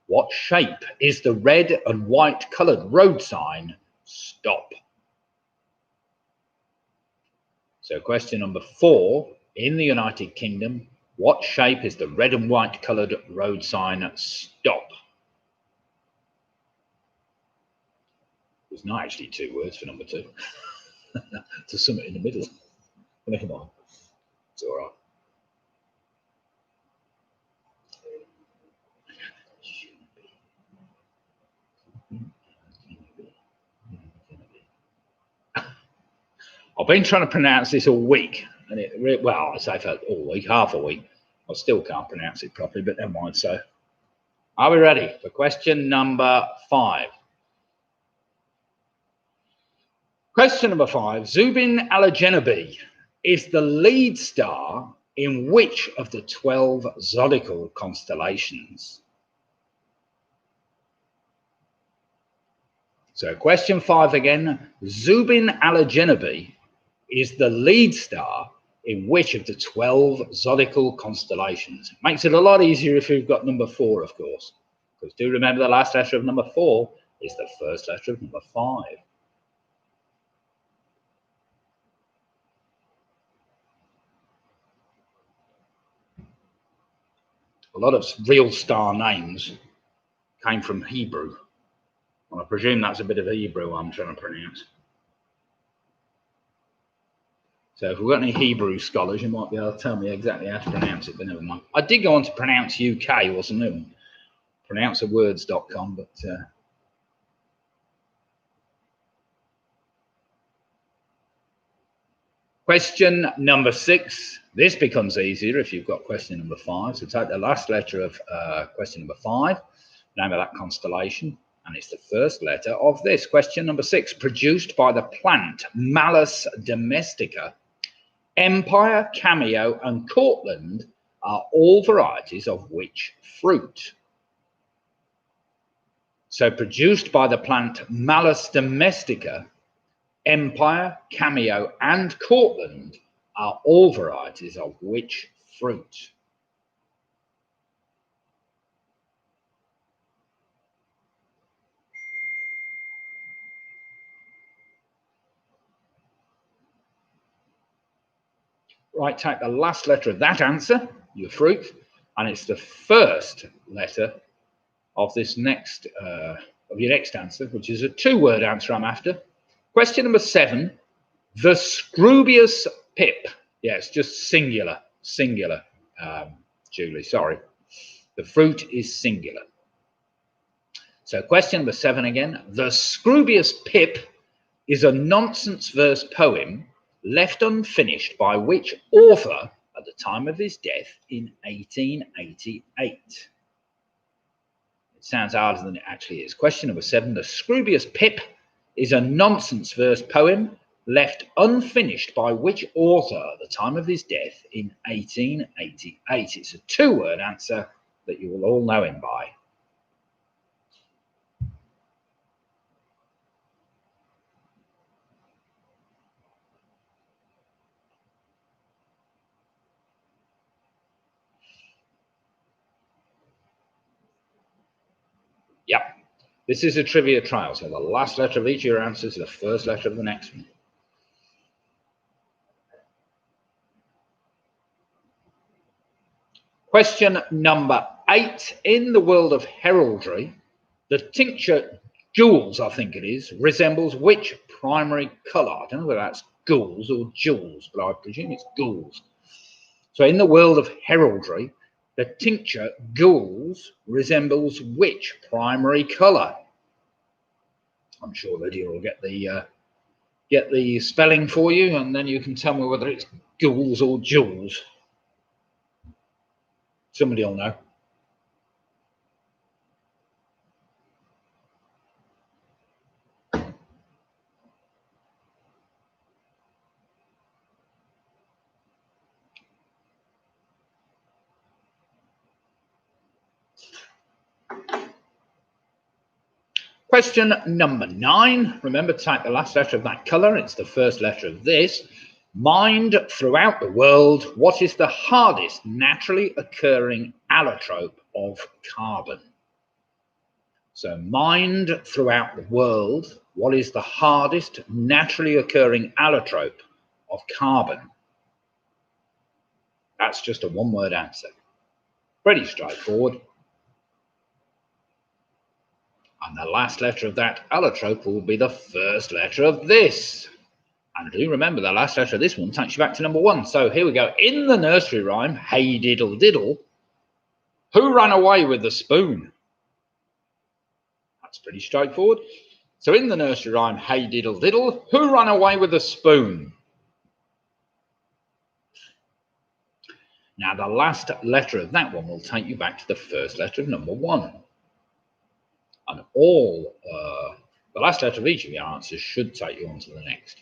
what shape is the red and white coloured road sign stop? So question number 4, in the United Kingdom, what shape is the red and white coloured road sign stop? There's not actually 2 words for number 2. To sum it in the middle. Never mind. It's all right. I've been trying to pronounce this all week, and I say for all week, half a week. I still can't pronounce it properly, but never mind. So, are we ready for question number 5? Question number 5. Zubin Alagenabi is the lead star in which of the 12 zodiacal constellations? So question 5 again. Zubin Alagenabi is the lead star in which of the 12 zodiacal constellations? Makes it a lot easier if you've got number 4, of course. Because do remember the last letter of number 4 is the first letter of number 5. A lot of real star names came from Hebrew. And I presume that's a bit of Hebrew I'm trying to pronounce. So if we've got any Hebrew scholars, you might be able to tell me exactly how to pronounce it, but never mind. I did go on to pronounce UK or something, pronounceawords.com, but question number 6. This becomes easier if you've got question number 5. So take the last letter of question number 5, name of that constellation, and it's the first letter of this. Question number 6. Produced by the plant Malus domestica, Empire, Cameo, and Cortland are all varieties of which fruit? So produced by the plant Malus domestica, Empire, Cameo, and Cortland are all varieties of which fruit? Right, take the last letter of that answer, your fruit, and it's the first letter of this next of your next answer, which is a 2-word answer I'm after. Question number 7. The Scroobius pip. Yeah, it's just singular. Julie, sorry. The fruit is singular. So question number 7 again. The Scroobius pip is a nonsense verse poem left unfinished by which author at the time of his death in 1888? It sounds harder than it actually is. Question number 7. The Scroobius pip is a nonsense verse poem left unfinished by which author at the time of his death in 1888? It's a 2-word answer that you will all know him by. Yep. This is a trivia trial, so the last letter of each of your answers is the first letter of the next one. Question number 8. In the world of heraldry, the tincture gules, I think it is, resembles which primary colour? I don't know whether that's gules or jewels, but I presume it's gules. So in the world of heraldry, the tincture gules resembles which primary colour? I'm sure Lydia will get the spelling for you, and then you can tell me whether it's gules or jewels. Somebody will know. Question number 9. Remember to take the last letter of that colour. It's the first letter of this. Mined throughout the world, what is the hardest naturally occurring allotrope of carbon? So mined throughout the world, what is the hardest naturally occurring allotrope of carbon? That's just a 1-word answer. Pretty straightforward. And the last letter of that allotrope will be the first letter of this. And do remember, the last letter of this one takes you back to number 1. So here we go. In the nursery rhyme, hey diddle diddle, who ran away with the spoon? That's pretty straightforward. So in the nursery rhyme, hey diddle diddle, who ran away with the spoon? Now the last letter of that one will take you back to the first letter of number 1. And all the last letter of each of your answers should take you on to the next.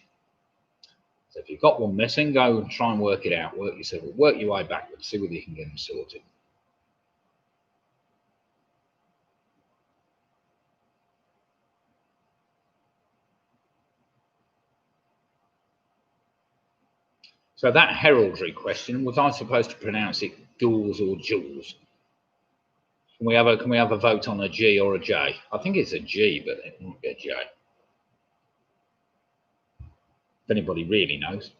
So if you've got one missing, go and try and work it out. Work your way backwards, see whether you can get them sorted. So that heraldry question, was I supposed to pronounce it gules or jewels? Can we have a vote on a G or a J? I think it's a G, but it won't be a J. If anybody really knows.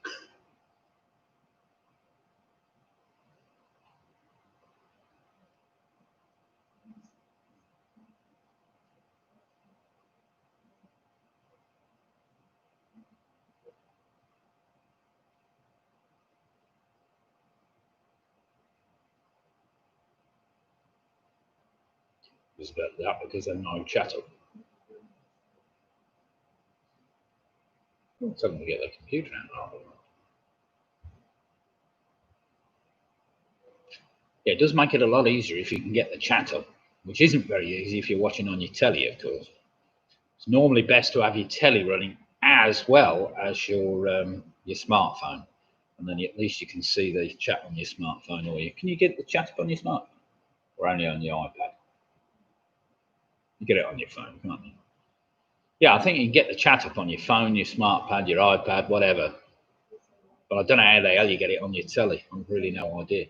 It's about that because there's no chatter. So I'm going to get the computer out. Yeah, it does make it a lot easier if you can get the chat up, which isn't very easy if you're watching on your telly, of course. It's normally best to have your telly running as well as your smartphone, and then at least you can see the chat on your smartphone. Or can you get the chat up on your smartphone, or only on your iPad? You get it on your phone, can't you? Yeah, I think you can get the chat up on your phone, your smartpad, your iPad, whatever. But I don't know how the hell you get it on your telly. I've really no idea.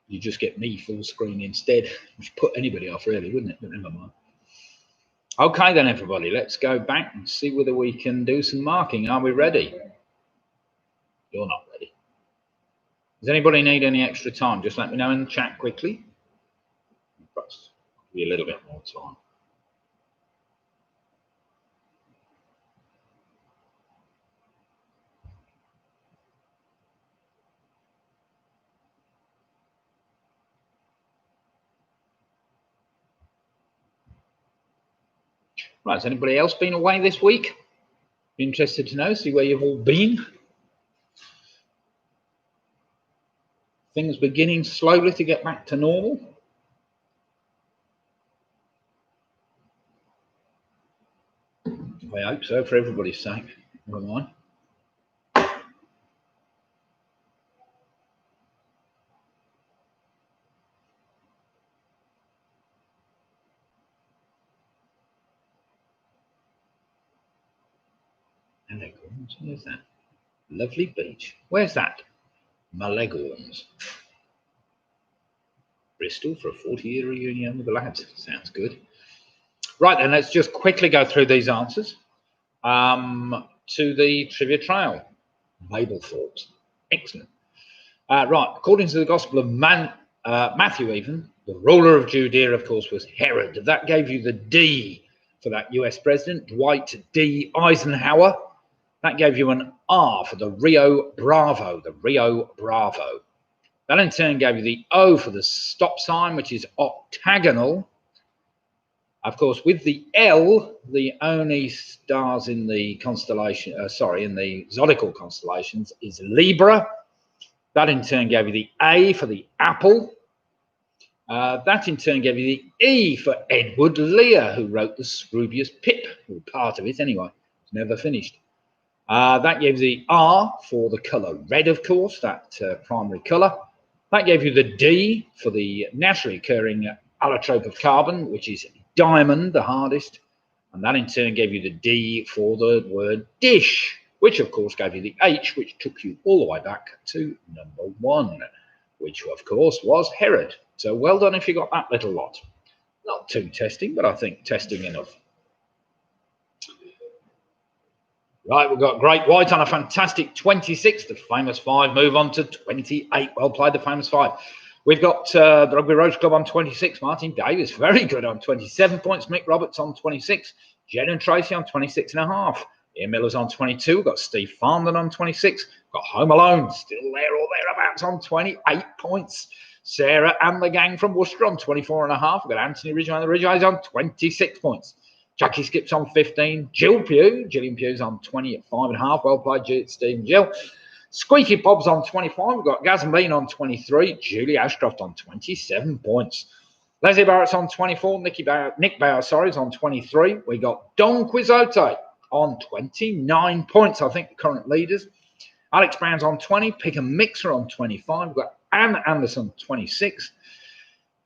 You just get me full screen instead, which put anybody off, really, wouldn't it? But never mind. Okay, then, everybody, let's go back and see whether we can do some marking. Are we ready? You're not ready. Does anybody need any extra time? Just let me know in the chat quickly. Perhaps give you a little bit more time. Right, has anybody else been away this week? Be interested to know, see where you've all been. Things beginning slowly to get back to normal. I hope so, for everybody's sake. Never mind. Malegorns, where's that? Lovely beach. Where's that? Malegorns. Bristol for a 40-year reunion with the lads. Sounds good. Right, then let's just quickly go through these answers to the trivia trail. Mablethorpe. Excellent. Right, according to the Gospel of Matthew, even, the ruler of Judea, of course, was Herod. That gave you the D for that US president, Dwight D. Eisenhower. That gave you an R for the Rio Bravo, the Rio Bravo. That in turn gave you the O for the stop sign, which is octagonal. Of course, with the L, the only stars in the constellation, in the zodiacal constellations is Libra. That in turn gave you the A for the apple. That in turn gave you the E for Edward Lear, who wrote the Scroobius Pip, or part of it anyway. It's never finished. That gave the R for the colour red, of course, that primary colour. That gave you the D for the naturally occurring allotrope of carbon, which is diamond, the hardest. And that in turn gave you the D for the word dish, which of course gave you the H, which took you all the way back to number 1, which of course was Herod. So well done if you got that little lot. Not too testing, but I think testing enough. Right, we've got Great White on a fantastic 26. The famous 5 move on to 28. Well played, the famous 5. We've got the Rugby Roach Club on 26. Martin Davis, very good on 27 points. Mick Roberts on 26. Jen and Tracy on 26.5. Ian Miller's on 22. We've got Steve Farmden on 26. We've got Home Alone, still there or thereabouts on 28 points. Sarah and the gang from Worcester on 24.5. We've got Anthony Ridgway and the Ridgways on 26 points. Jockey Skips on 15. Gillian Pugh's on 20 at 5.5. Well played, Steve and Jill. Squeaky Bob's on 25. We've got Gaz and Bean on 23. Julie Ashcroft on 27 points. Leslie Barrett's on 24. Nick Bauer, is on 23. We got Don Quixote on 29 points, I think the current leaders. Alex Brown's on 20. Pick and Mixer on 25. We've got Anne Anderson, 26.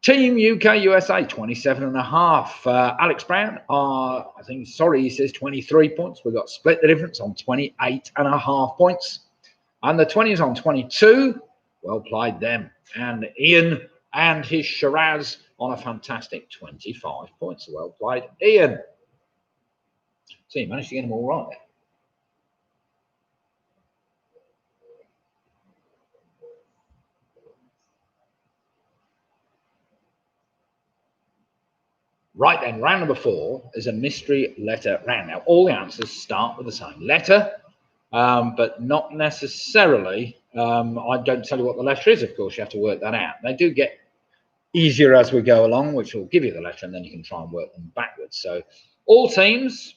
Team UK USA, 27.5. Alex Brown, he says 23 points. We've got Split the Difference on 28.5 points. And the 20s on 22. Well played them. And Ian and his Shiraz on a fantastic 25 points. Well played, Ian. So you managed to get them all right there. Right then, round number 4 is a mystery letter round. Now, all the answers start with the same letter, but not necessarily. I don't tell you what the letter is, of course, you have to work that out. They do get easier as we go along, which will give you the letter, and then you can try and work them backwards. So all teams,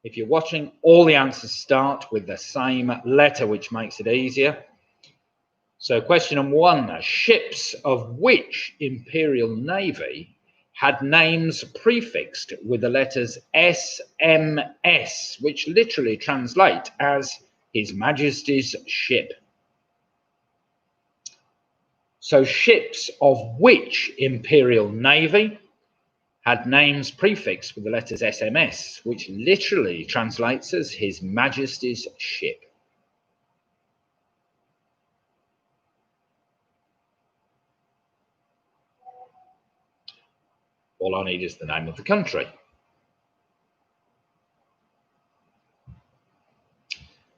if you're watching, all the answers start with the same letter, which makes it easier. So question number 1, ships of which Imperial Navy had names prefixed with the letters SMS, which literally translate as His Majesty's ship. So ships of which Imperial Navy had names prefixed with the letters SMS, which literally translates as His Majesty's ship. All I need is the name of the country.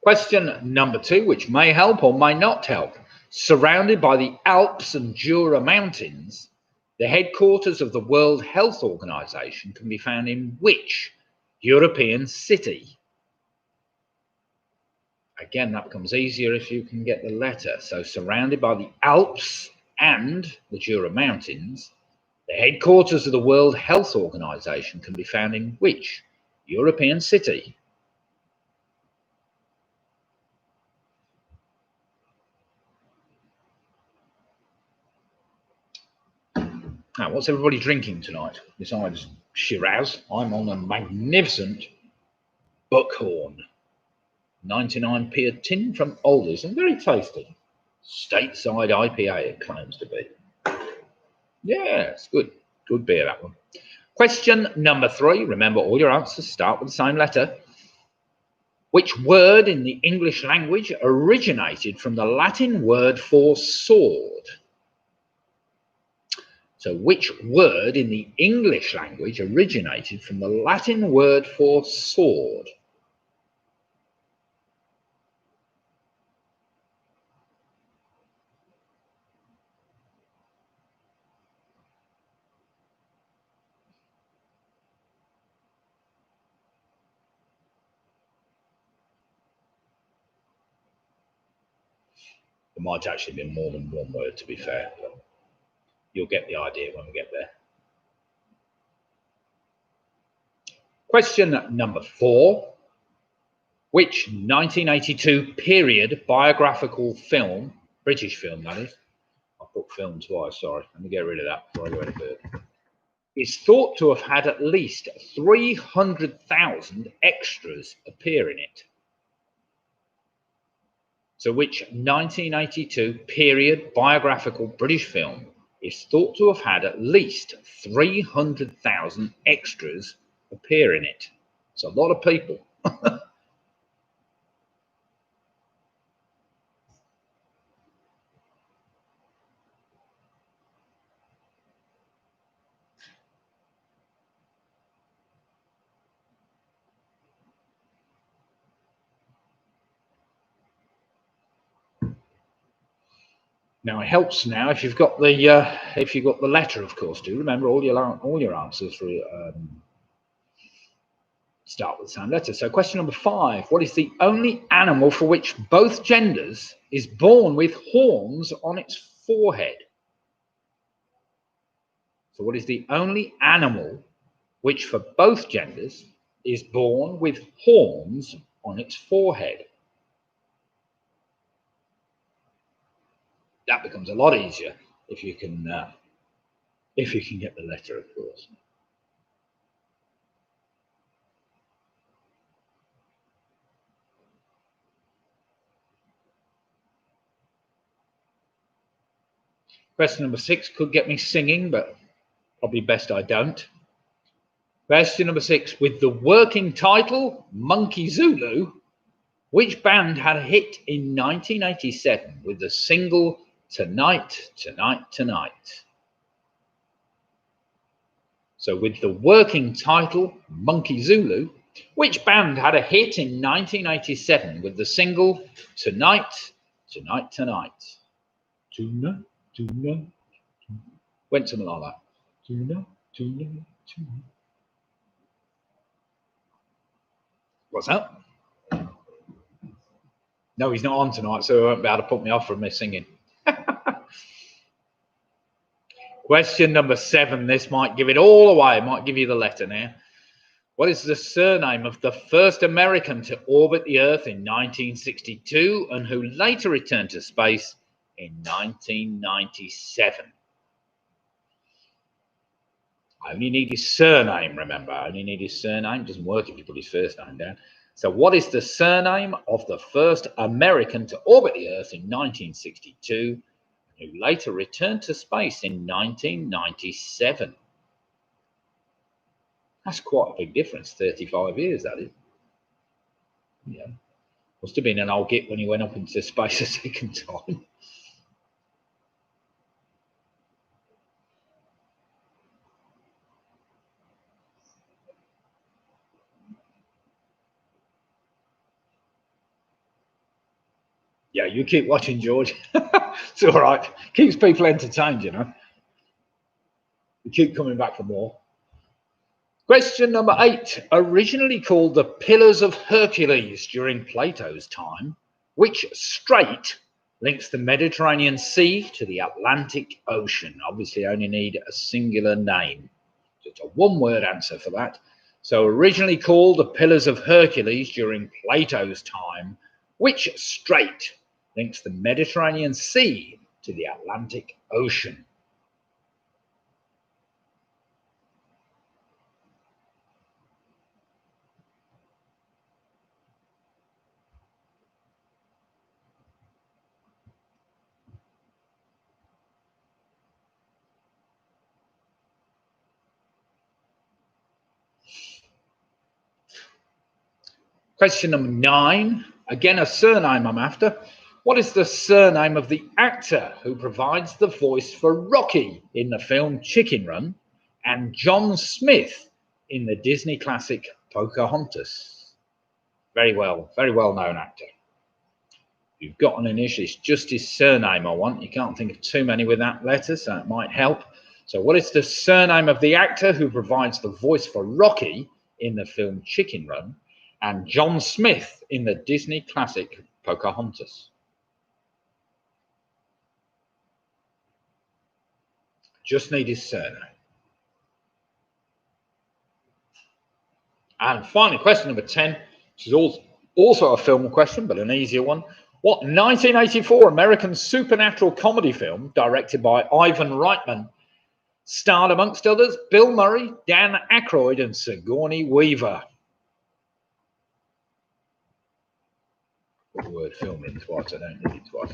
Question number 2, which may help or may not help. Surrounded by the Alps and Jura Mountains, the headquarters of the World Health Organization can be found in which European city? Again, that becomes easier if you can get the letter. So surrounded by the Alps and the Jura Mountains, the headquarters of the World Health Organization can be found in which European city? Now, what's everybody drinking tonight besides Shiraz? I'm on a magnificent Buckhorn, 99p a tin from Alders, and very tasty. Stateside IPA, it claims to be. Yeah, it's good. Good beer, that one. Question number 3. Remember, all your answers start with the same letter. Which word in the English language originated from the Latin word for sword? So which word in the English language originated from the Latin word for sword? There might actually be more than one word, to be fair, but you'll get the idea when we get there. Question number 4. Which 1982 period biographical film, British film that is, I put film twice, sorry, let me get rid of that before I go any further, is thought to have had at least 300,000 extras appear in it? So which 1982 period biographical British film is thought to have had at least 300,000 extras appear in it? It's a lot of people. Now it helps now if you've got the letter, of course. Do remember all your answers start with the same letter. So question number 5: what is the only animal for which both genders is born with horns on its forehead? So what is the only animal which for both genders is born with horns on its forehead? That becomes a lot easier if you can get the letter, of course. Question number 6 could get me singing, but probably best I don't. Question number 6: with the working title Monkey Zulu, which band had a hit in 1987 with the single Tonight, Tonight, Tonight? So with the working title Monkey Zulu, which band had a hit in 1987 with the single Tonight, Tonight, Tonight? Tonight, tonight, tonight. Went something like that. Tonight, tonight, tonight. What's that? No, he's not on tonight, so he won't be able to put me off from me singing. Question number 7. This might give it all away. Might give you the letter now. What is the surname of the first American to orbit the Earth in 1962 and who later returned to space in 1997? I only need his surname, remember. I only need his surname. It doesn't work if you put his first name down. So what is the surname of the first American to orbit the Earth in 1962 who later returned to space in 1997? That's quite a big difference, 35 years, that is. Yeah. Must have been an old git when he went up into space a second time. Yeah, you keep watching, George. It's all right. Keeps people entertained, you know. You keep coming back for more. Question number 8. Originally called the Pillars of Hercules during Plato's time, which strait links the Mediterranean Sea to the Atlantic Ocean? Obviously, I only need a singular name. Just a one-word answer for that. So originally called the Pillars of Hercules during Plato's time, which strait links the Mediterranean Sea to the Atlantic Ocean? Question number 9. Again, a surname I'm after. What is the surname of the actor who provides the voice for Rocky in the film Chicken Run and John Smith in the Disney classic Pocahontas? Very well known actor. You've got an initial, it's just his surname I want. You can't think of too many with that letter, so it might help. So what is the surname of the actor who provides the voice for Rocky in the film Chicken Run and John Smith in the Disney classic Pocahontas? Just need his surname. And finally, question number 10, which is also a film question, but an easier one. What 1984 American supernatural comedy film directed by Ivan Reitman starred, amongst others, Bill Murray, Dan Aykroyd, and Sigourney Weaver? Put the word film in twice, I don't need it twice.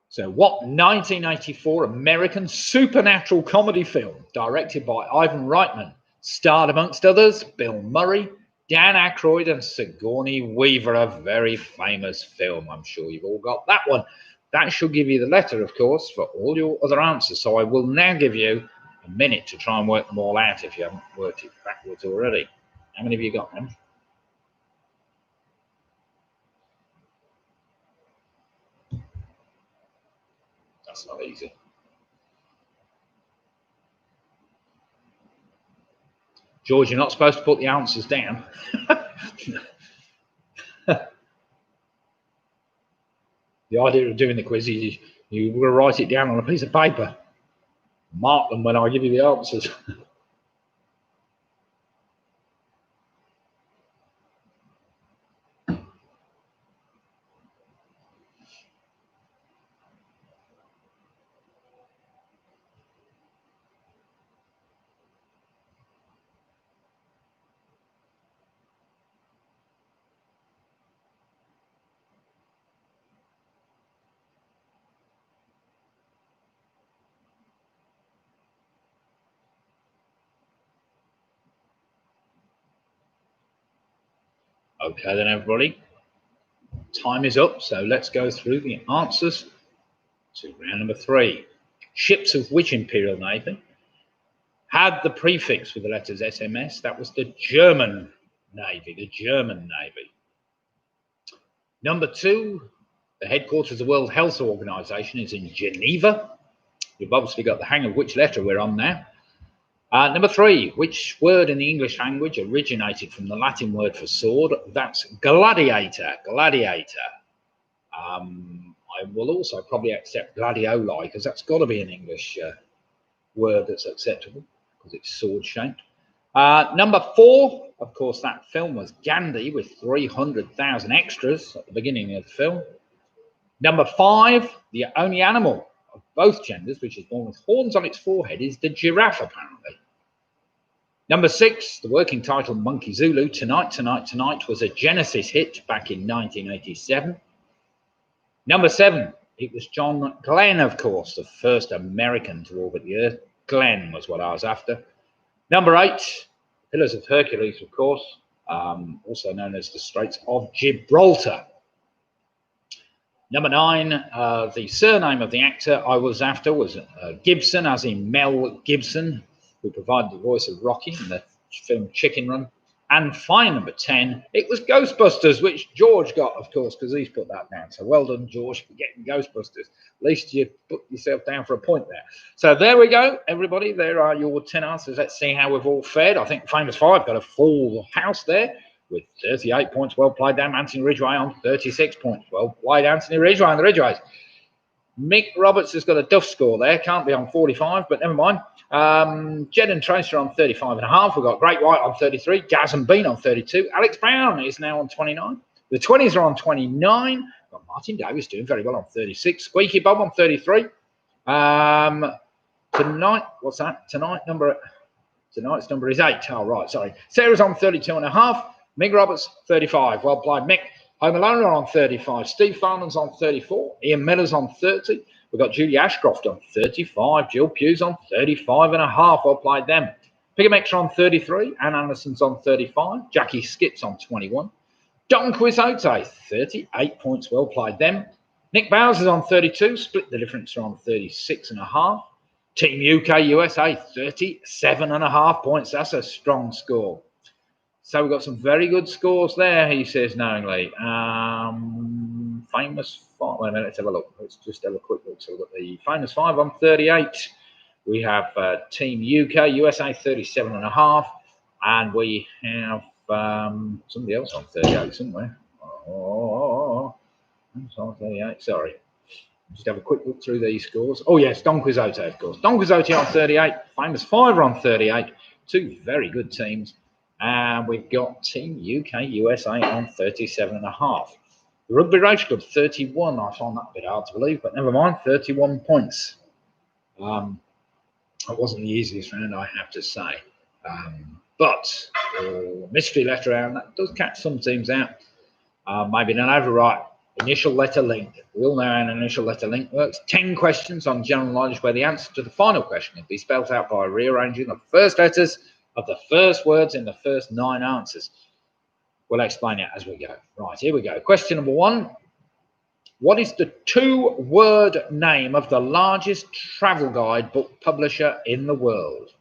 So what 1984 American supernatural comedy film directed by Ivan Reitman starred, amongst others, Bill Murray, Dan Aykroyd, and Sigourney Weaver? A very famous film. I'm sure you've all got that one. That should give you the letter, of course, for all your other answers. So I will now give you a minute to try and work them all out if you haven't worked it backwards already. How many of you got them? That's not easy. George, you're not supposed to put the answers down. The idea of doing the quiz is you will write it down on a piece of paper. Mark them when I give you the answers. Okay then, everybody. Time is up, so let's go through the answers to round number 3. Ships of which Imperial Navy had the prefix with the letters SMS? That was the German Navy, Number 2, the headquarters of the World Health Organization is in Geneva. You've obviously got the hang of which letter we're on now. Number 3, which word in the English language originated from the Latin word for sword? That's gladiator. I I will also probably accept gladioli, because that's got to be an English word that's acceptable, because it's sword shaped. Number 4, of course, that film was Gandhi with 300,000 extras at the beginning of the film. Number 5, the only animal of both genders which is born with horns on its forehead is the giraffe, apparently. Number 6, the working title Monkey Zulu, Tonight, Tonight, Tonight, was a Genesis hit back in 1987. Number 7, it was John Glenn, of course, the first American to orbit the Earth. Glenn was what I was after. Number 8, Pillars of Hercules, of course, also known as the Straits of Gibraltar. Number 9, the surname of the actor I was after was Gibson, as in Mel Gibson, who provided the voice of Rocky in the film Chicken Run. And finally, number 10, it was Ghostbusters, which George got, of course, because he's put that down. So well done, George, for getting Ghostbusters. At least you put yourself down for a point there. So there we go, everybody. There are your 10 answers. Let's see how we've all fared. I think Famous Five got a full house there with 38 points. Well played, down Anthony Ridgway on 36 points. Well played, Anthony Ridgway on the Ridgways. Mick Roberts has got a duff score there. Can't be on 45, but never mind. Jed and Tracer on 35.5. We've got Great White on 33. Gaz and Bean on 32. Alex Brown is now on 29. The 20s are on 29. We've got Martin Davis doing very well on 36. Squeaky Bob on 33. Tonight, what's that? Tonight's number is 8. Oh, right, sorry. Sarah's on 32.5. Mick Roberts, 35. Well played, Mick. Home Alone on 35. Steve Farman's on 34. Ian Miller's on 30. We've got Julie Ashcroft on 35. Jill Pugh's on 35.5. Well played them. Pigamex on 33. Ann Anderson's on 35. Jackie Skips on 21. Don Quixote, 38 points. Well played them. Nick Bowers is on 32. Split the difference on 36.5. Team UK USA, 37.5 points. That's a strong score. So we've got some very good scores there, he says knowingly. Famous Five. Wait a minute, let's have a look. Let's just have a quick look. So we've got the Famous Five on 38. We have Team UK, USA 37.5. And we have somebody else on 38 somewhere. Oh, I'm on 38, sorry. Just have a quick look through these scores. Oh, yes, Don Quixote, of course. Don Quixote on 38. Famous Five are on 38. Two very good teams. And we've got Team UK USA on 37.5. The Rugby Race Club, 31. I find that a bit hard to believe, but never mind, 31 points. It wasn't the easiest round, I have to say. But mystery letter round, that does catch some teams out. Maybe not overright. Initial letter link. We all know how an initial letter link works. 10 questions on general knowledge where the answer to the final question can be spelled out by rearranging the first letters of the first words in the first 9 answers. We'll explain it as we go. Right, here we go. Question number 1. What is the 2-word name of the largest travel guide book publisher in the world?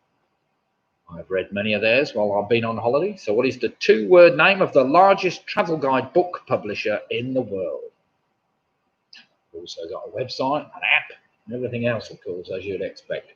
I've read many of theirs while I've been on holiday. So what is the 2-word name of the largest travel guide book publisher in the world? We've also got a website, an app, and everything else, of course, as you'd expect.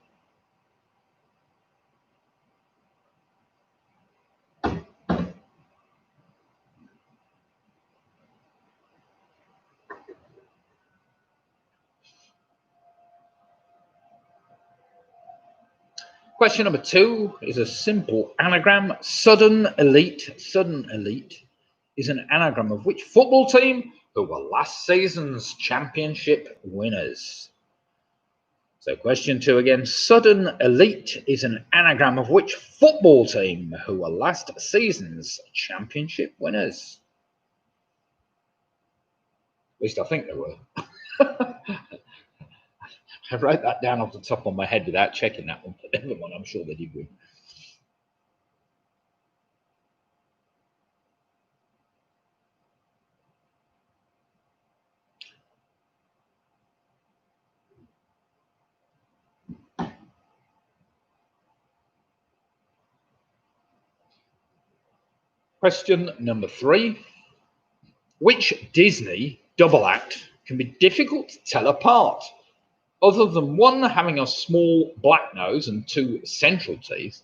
Question number 2 is a simple anagram. Sudden Elite. Sudden Elite is an anagram of which football team who were last season's championship winners? So question 2 again. Sudden Elite is an anagram of which football team who were last season's championship winners? At least I think they were. I wrote that down off the top of my head without checking that one, but never mind, I'm sure they did win. Question number 3. Which Disney double act can be difficult to tell apart, other than one having a small black nose and 2 central teeth,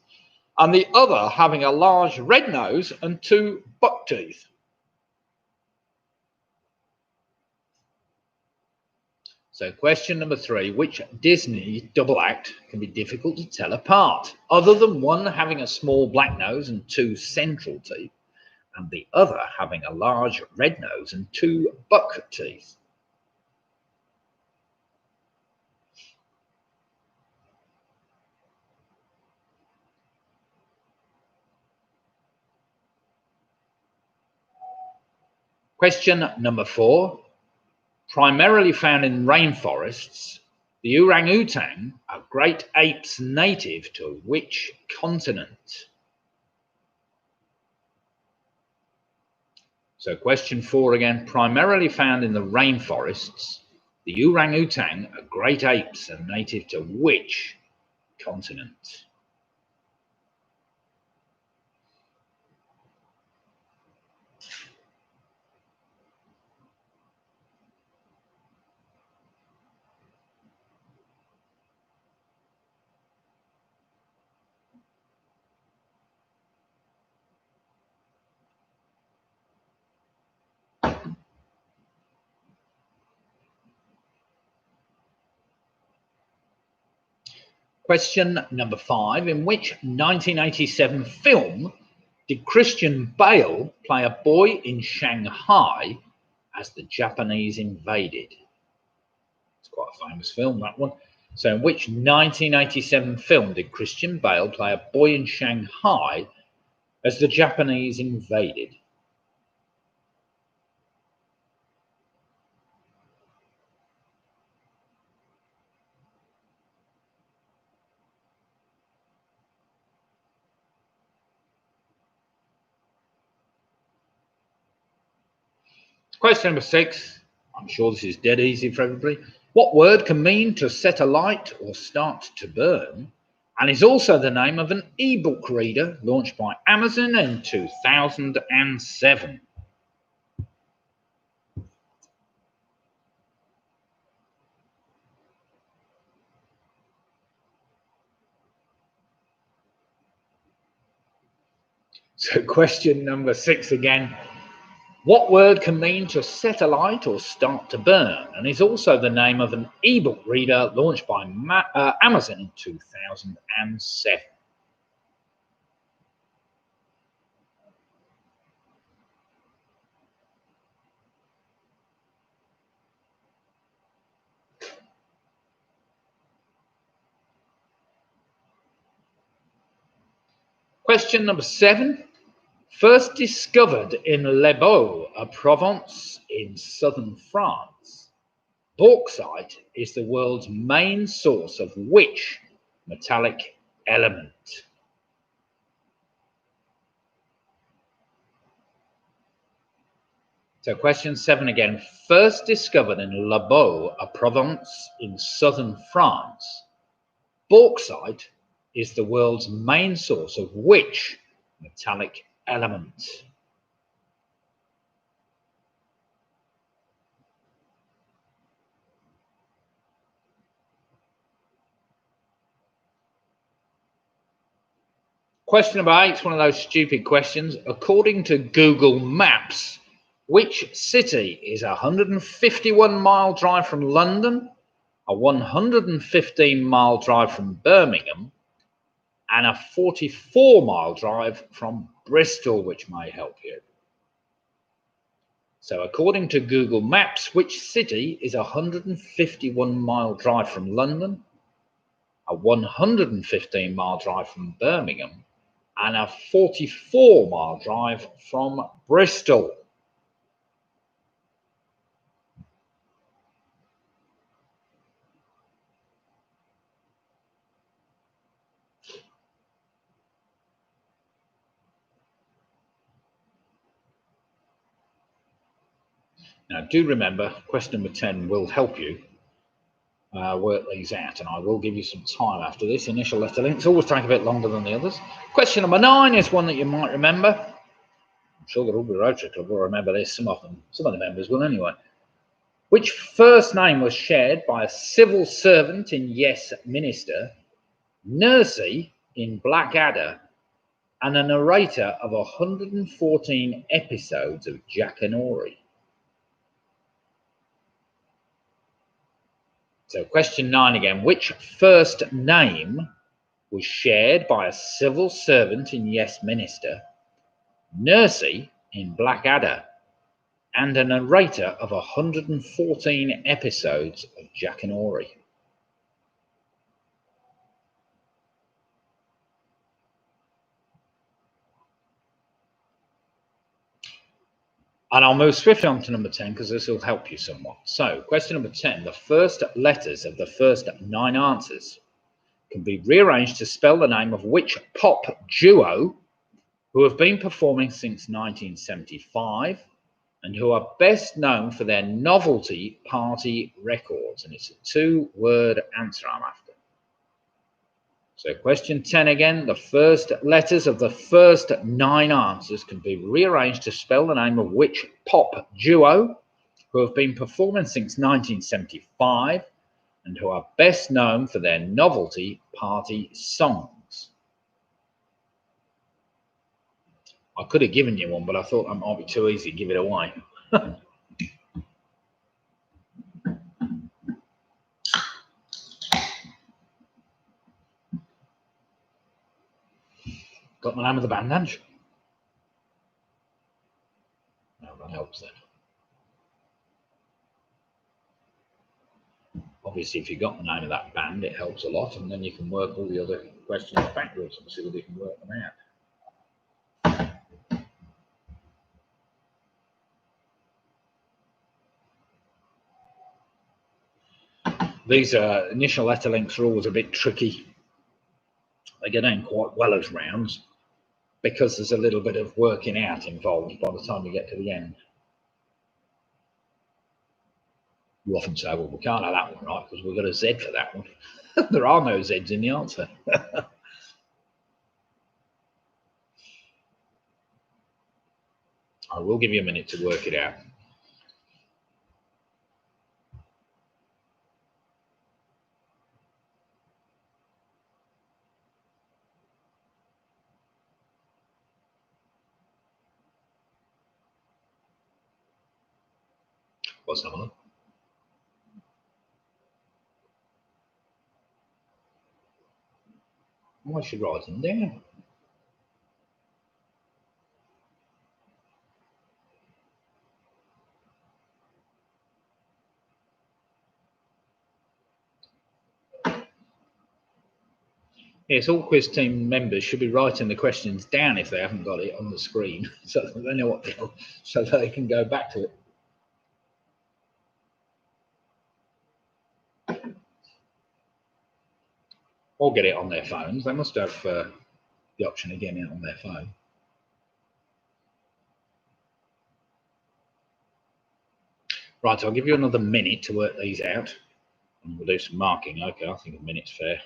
and the other having a large red nose and 2 buck teeth? So question number 3, which Disney double act can be difficult to tell apart, other than one having a small black nose and 2 central teeth, and the other having a large red nose and 2 buck teeth? Question number 4, primarily found in rainforests, the orangutan are great apes native to which continent? So question 4 again, primarily found in the rainforests, the orangutan are great apes and native to which continent? Question number 5, in which 1987 film did Christian Bale play a boy in Shanghai as the Japanese invaded? It's quite a famous film, that one. So in which 1987 film did Christian Bale play a boy in Shanghai as the Japanese invaded? Question number 6. I'm sure this is dead easy for everybody. What word can mean to set alight or start to burn, and is also the name of an e-book reader launched by Amazon in 2007? So question number 6 again. What word can mean to set alight or start to burn, and is also the name of an e-book reader launched by Amazon in 2007? Question number 7. First discovered in Les Baux, a province in southern France, bauxite is the world's main source of which metallic element? So question 7 again. First discovered in Les Baux, a province in southern France, bauxite is the world's main source of which metallic element? Question number 8 is one of those stupid questions. According to Google Maps, which city is a 151-mile drive from London, a 115-mile drive from Birmingham, and a 44-mile drive from Bristol, which may help you? So according to Google Maps, which city is a 151-mile drive from London, a 115-mile drive from Birmingham, and a 44-mile drive from Bristol? Now, do remember, question number 10 will help you work these out, and I will give you some time after this. Initial letter links always take a bit longer than the others. Question number 9 is one that you might remember. I'm sure the Rugby Rotary Club will remember this. Some of the members will anyway. Which first name was shared by a civil servant in Yes Minister, Nursey in Blackadder, and a narrator of 114 episodes of Jackanory? So question 9 again. Which first name was shared by a civil servant in Yes Minister, Nursey in Blackadder, and a narrator of 114 episodes of Jack and Ori? And I'll move swiftly on to number 10 because this will help you somewhat. So, question number 10. The first letters of the first 9 answers can be rearranged to spell the name of which pop duo who have been performing since 1975 and who are best known for their novelty party records. And it's a 2-word answer I'm after. So question 10 again, the first letters of the first 9 answers can be rearranged to spell the name of which pop duo who have been performing since 1975 and who are best known for their novelty party songs. I could have given you one, but I thought that might be too easy to give it away. Got the name of the band, Ange? No, that helps then. Obviously, if you got the name of that band, it helps a lot, and then you can work all the other questions backwards and see whether you can work them out. These initial letter links are always a bit tricky. They get in quite well as rounds because there's a little bit of working out involved by the time you get to the end. You often say, well, we can't have that one right because we've got a Z for that one. There are no Z's in the answer. I will give you a minute to work it out. What's that one? I should write them down. Yes, all quiz team members should be writing the questions down if they haven't got it on the screen, so that they know what they are, so that they can go back to it. Or get it on their phones. They must have the option of getting it on their phone. Right, I'll give you another minute to work these out, and we'll do some marking. Okay, I think a minute's fair.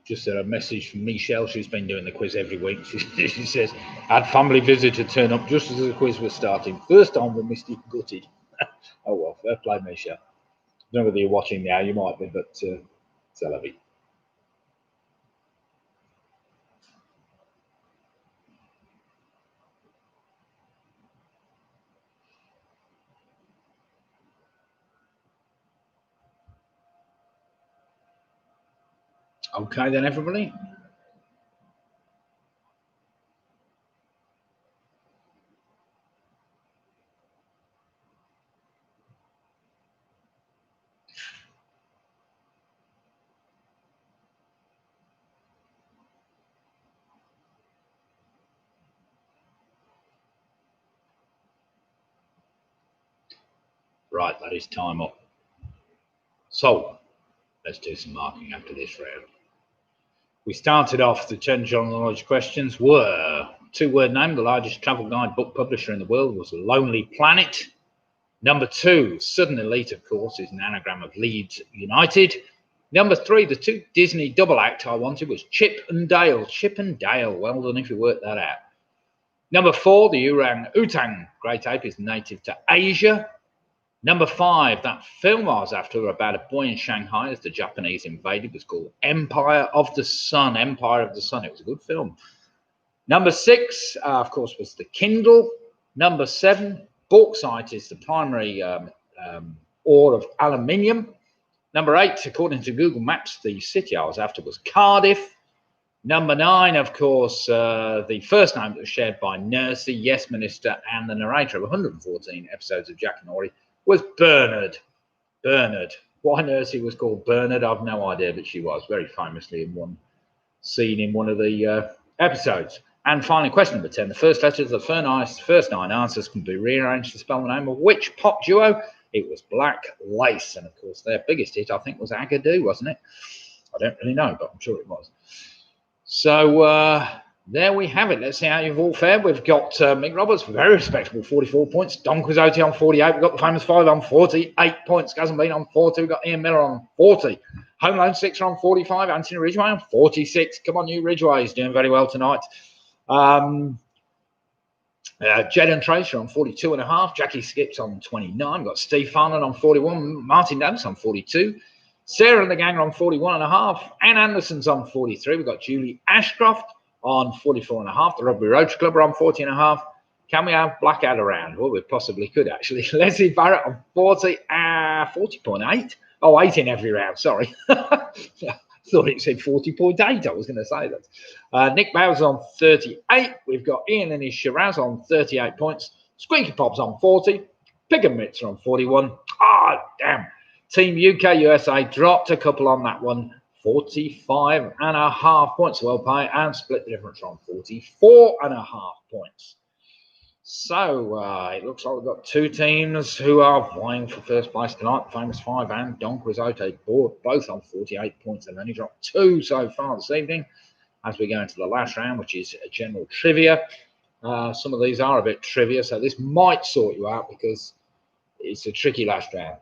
Just a message from Michelle. She's been doing the quiz every week. She says, had family visitor turn up just as the quiz was starting. First time we missed it, gutted. Oh well, fair play, Michelle. I don't know whether you're watching now, you might be, but c'est la vie. Okay then, everybody. Right, that is time up. So, let's do some marking after this round. We started off the 10 general knowledge questions were 2-word name. The largest travel guide book publisher in the world was Lonely Planet. Number 2, Southern Elite, of course, is an anagram of Leeds United. Number 3, the 2 Disney double act I wanted was Chip and Dale. Chip and Dale, well done if you worked that out. Number 4, the orang-utang great ape is native to Asia. Number 5, that film I was after about a boy in Shanghai as the Japanese invaded was called Empire of the Sun. Empire of the Sun. It was a good film. Number 6, of course, was the Kindle. Number 7, bauxite is the primary ore of aluminium. Number 8, according to Google Maps, the city I was after was Cardiff. Number 9, of course, the first name that was shared by Nursey, Yes Minister, and the narrator of 114 episodes of Jack and Ori was Bernard. Bernard. Why Nursey was called Bernard, I've no idea, but she was very famously in one scene in one of the episodes. And finally, question number 10. The first letters of the first 9 answers can be rearranged to spell the name of which pop duo? It was Black Lace. And of course, their biggest hit, I think, was Agadoo, wasn't it? I don't really know, but I'm sure it was. So there we have it. Let's see how you've all fared. We've got Mick Roberts, very respectable, 44 points. Don Quixote on 48. We've got the famous 5 on 48 points. Gazan Bean on 40. We've got Ian Miller on 40. Home Loan 6 on 45. Anthony Ridgway on 46. Come on, you Ridgway. He's doing very well tonight. Jed and Tracer on 42.5. Jackie Skips on 29. We've got Steve Farnan on 41. Martin Davis on 42. Sarah and the gang are on 41.5. Anne Anderson's on 43. We've got Julie Ashcroft on 44.5. The Rugby Roach Club are on 40.5. Can we have Blackadder around? Well, we possibly could, actually. Leslie Barrett on 40. 40.8. Oh, 8 in every round, sorry. Thought it said 40.8. I was going to say that. Nick Bowers on 38. We've got Ian and his Shiraz on 38 points. Squeaky Pop's on 40. Pig and Mitts are on 41. Ah, damn. Team UK USA dropped a couple on that one. 45.5 points. Well played and split the difference on 44.5 points. So it looks like we've got 2 teams who are vying for first place tonight. The famous 5 and Don Quixote both on 48 points. They've only dropped 2 so far this evening as we go into the last round, which is a general trivia. Some of these are a bit trivia, so this might sort you out because it's a tricky last round.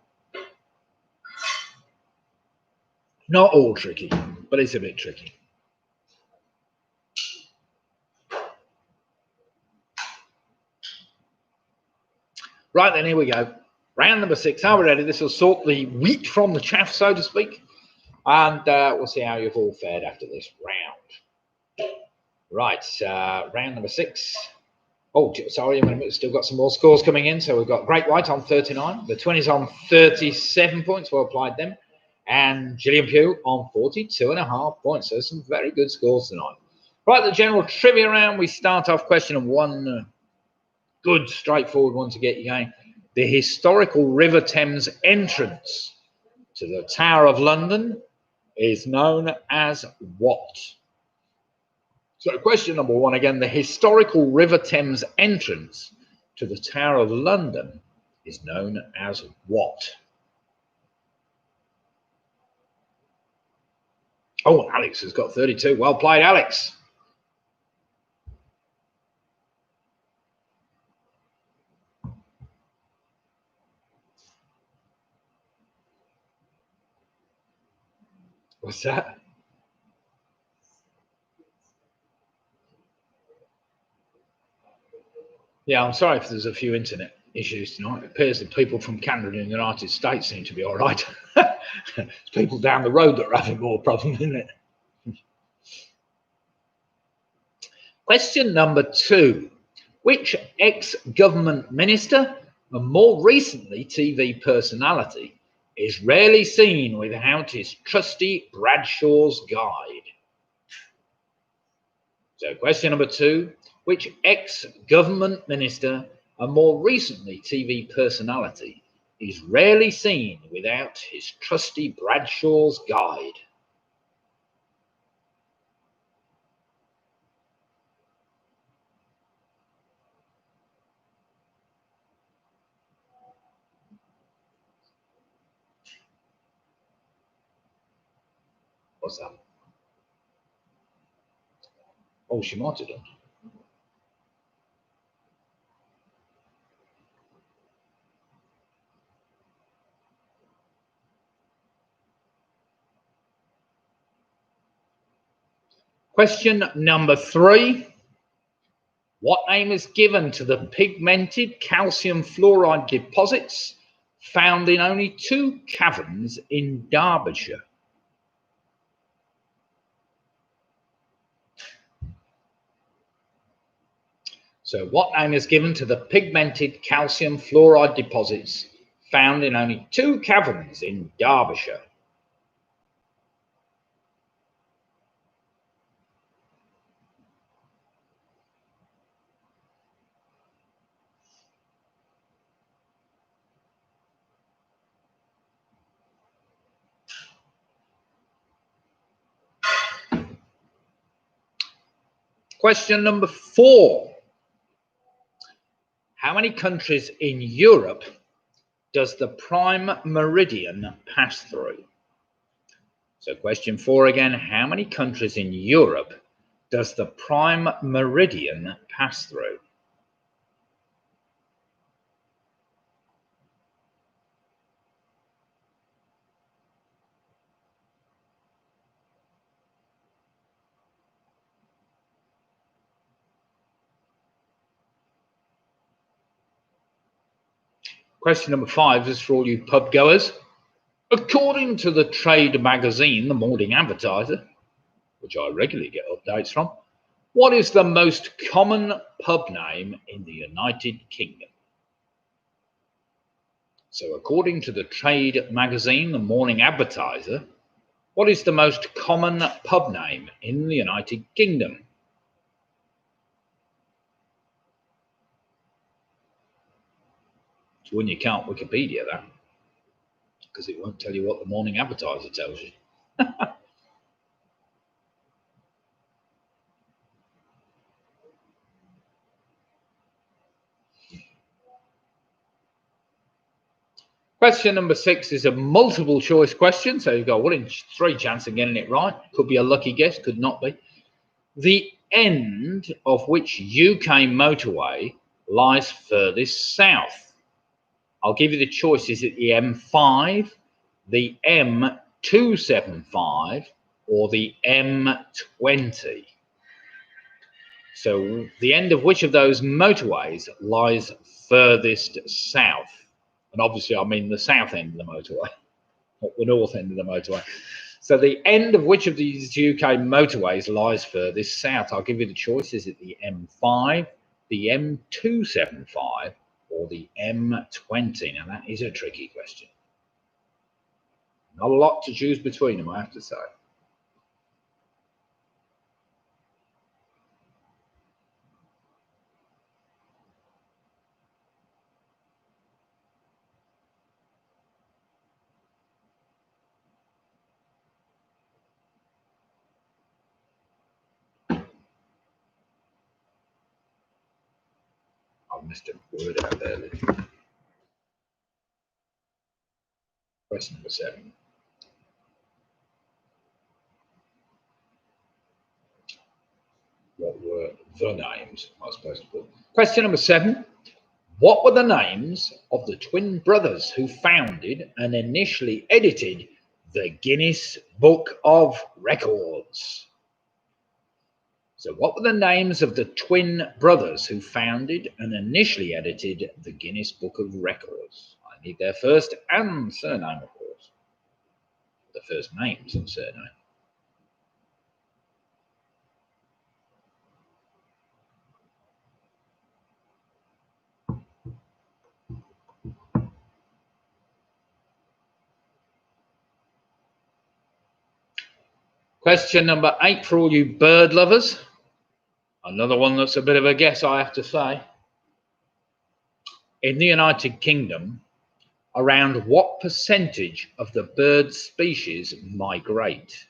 Not all tricky, but it's a bit tricky. Right then, here we go. Round number 6. Are we ready? This will sort the wheat from the chaff, so to speak. And we'll see how you've all fared after this round. Right, round number 6. Oh, sorry, we've still got some more scores coming in. So we've got Great White on 39. The 20s on 37 points. Well applied them. And Gillian Pugh on 42.5 points. So some very good scores tonight. Right, the general trivia round. We start off question 1. Good, straightforward one to get you going. The historical River Thames entrance to the Tower of London is known as what? So question number 1 again. The historical River Thames entrance to the Tower of London is known as what? Oh, Alex has got 32. Well played, Alex. What's that? Yeah, I'm sorry if there's a few internet issues tonight. It appears that people from Canada and the United States seem to be all right. It's people down the road that are having more problems, isn't it? Question number 2. Which ex-government minister and more recently TV personality is rarely seen without his trusty Bradshaw's guide? So question number 2. Which ex-government minister and more recently TV personality is rarely seen without his trusty Bradshaw's guide? What's that? Oh, she might have done. Question number 3. What name is given to the pigmented calcium fluoride deposits found in only 2 caverns in Derbyshire? So what name is given to the pigmented calcium fluoride deposits found in only 2 caverns in Derbyshire? Question number 4. How many countries in Europe does the prime meridian pass through? So question 4 again, how many countries in Europe does the prime meridian pass through? Question number 5 is for all you pub goers. According to the trade magazine, The Morning Advertiser, which I regularly get updates from, what is the most common pub name in the United Kingdom? So according to the trade magazine, The Morning Advertiser, what is the most common pub name in the United Kingdom? It's when you can't Wikipedia that, because it won't tell you what the Morning Advertiser tells you. Question number 6 is a multiple choice question, so you've got 1 in 3 chance of getting it right. Could be a lucky guess, could not be. The end of which UK motorway lies furthest south? I'll give you the choices at the M5, the M275, or the M20. So the end of which of those motorways lies furthest south? And obviously I mean the south end of the motorway, not the north end of the motorway. So the end of which of these UK motorways lies furthest south? I'll give you the choices at the M5, the M275, or the M20. Now that is a tricky question. Not a lot to choose between them, I have to say. I missed a word out there. Question number 7. What were the names, I suppose to put. Question number 7. What were the names of the twin brothers who founded and initially edited the Guinness Book of Records? So what were the names of the twin brothers who founded and initially edited the Guinness Book of Records? I need their first and surname, of course. The first names and surname. Question number 8 for all you bird lovers. Another one that's a bit of a guess, I have to say. In the United Kingdom, around what percentage of the bird species migrate?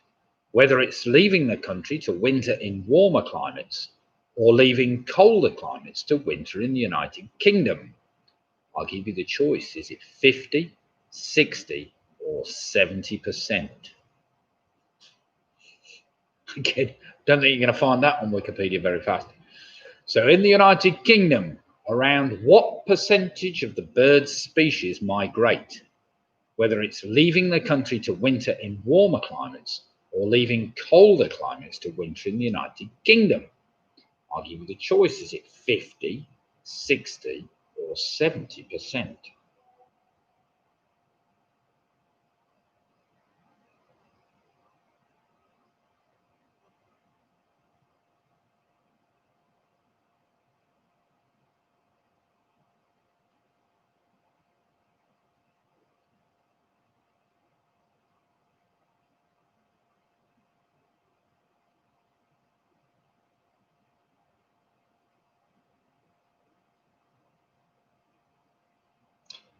Whether it's leaving the country to winter in warmer climates or leaving colder climates to winter in the United Kingdom. I'll give you the choice. Is it 50, 60, or 70%? Again, don't think you're going to find that on Wikipedia very fast. So in the United Kingdom, around what percentage of the bird species migrate? Whether it's leaving the country to winter in warmer climates or leaving colder climates to winter in the United Kingdom? I'll give you the choice. Is it 50, 60, or 70%?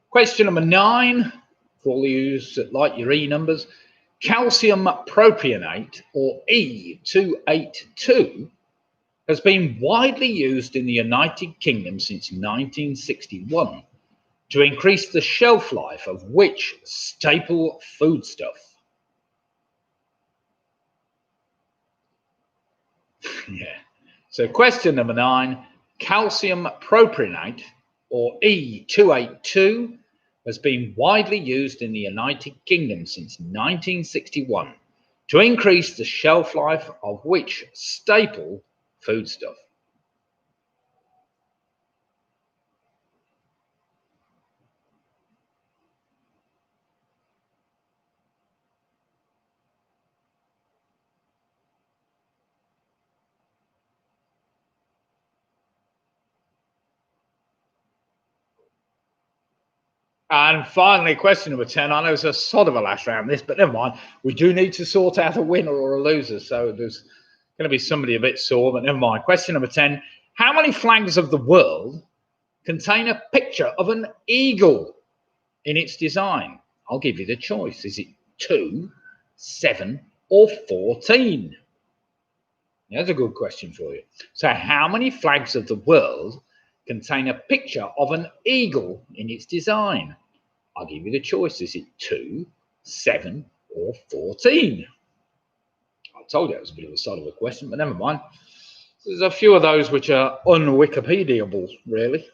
Question number 9, for all you that like your E numbers, calcium propionate, or E282, has been widely used in the United Kingdom since 1961 to increase the shelf life of which staple foodstuff? Yeah. So question number 9, calcium propionate, or E282, has been widely used in the United Kingdom since 1961 to increase the shelf life of which staple foodstuff? And finally, question number 10. I know it's a sod of a last round, this, but never mind. We do need to sort out a winner or a loser. So there's going to be somebody a bit sore, but never mind. Question number 10. How many flags of the world contain a picture of an eagle in its design? I'll give you the choice. Is it 2, 7, or 14? That's a good question for you. So how many flags of the world contain a picture of an eagle in its design? I'll give you the choice. Is it 2, 7, or 14? I told you it was a bit of a side of a question, but never mind. There's a few of those which are un-Wikipediable, really.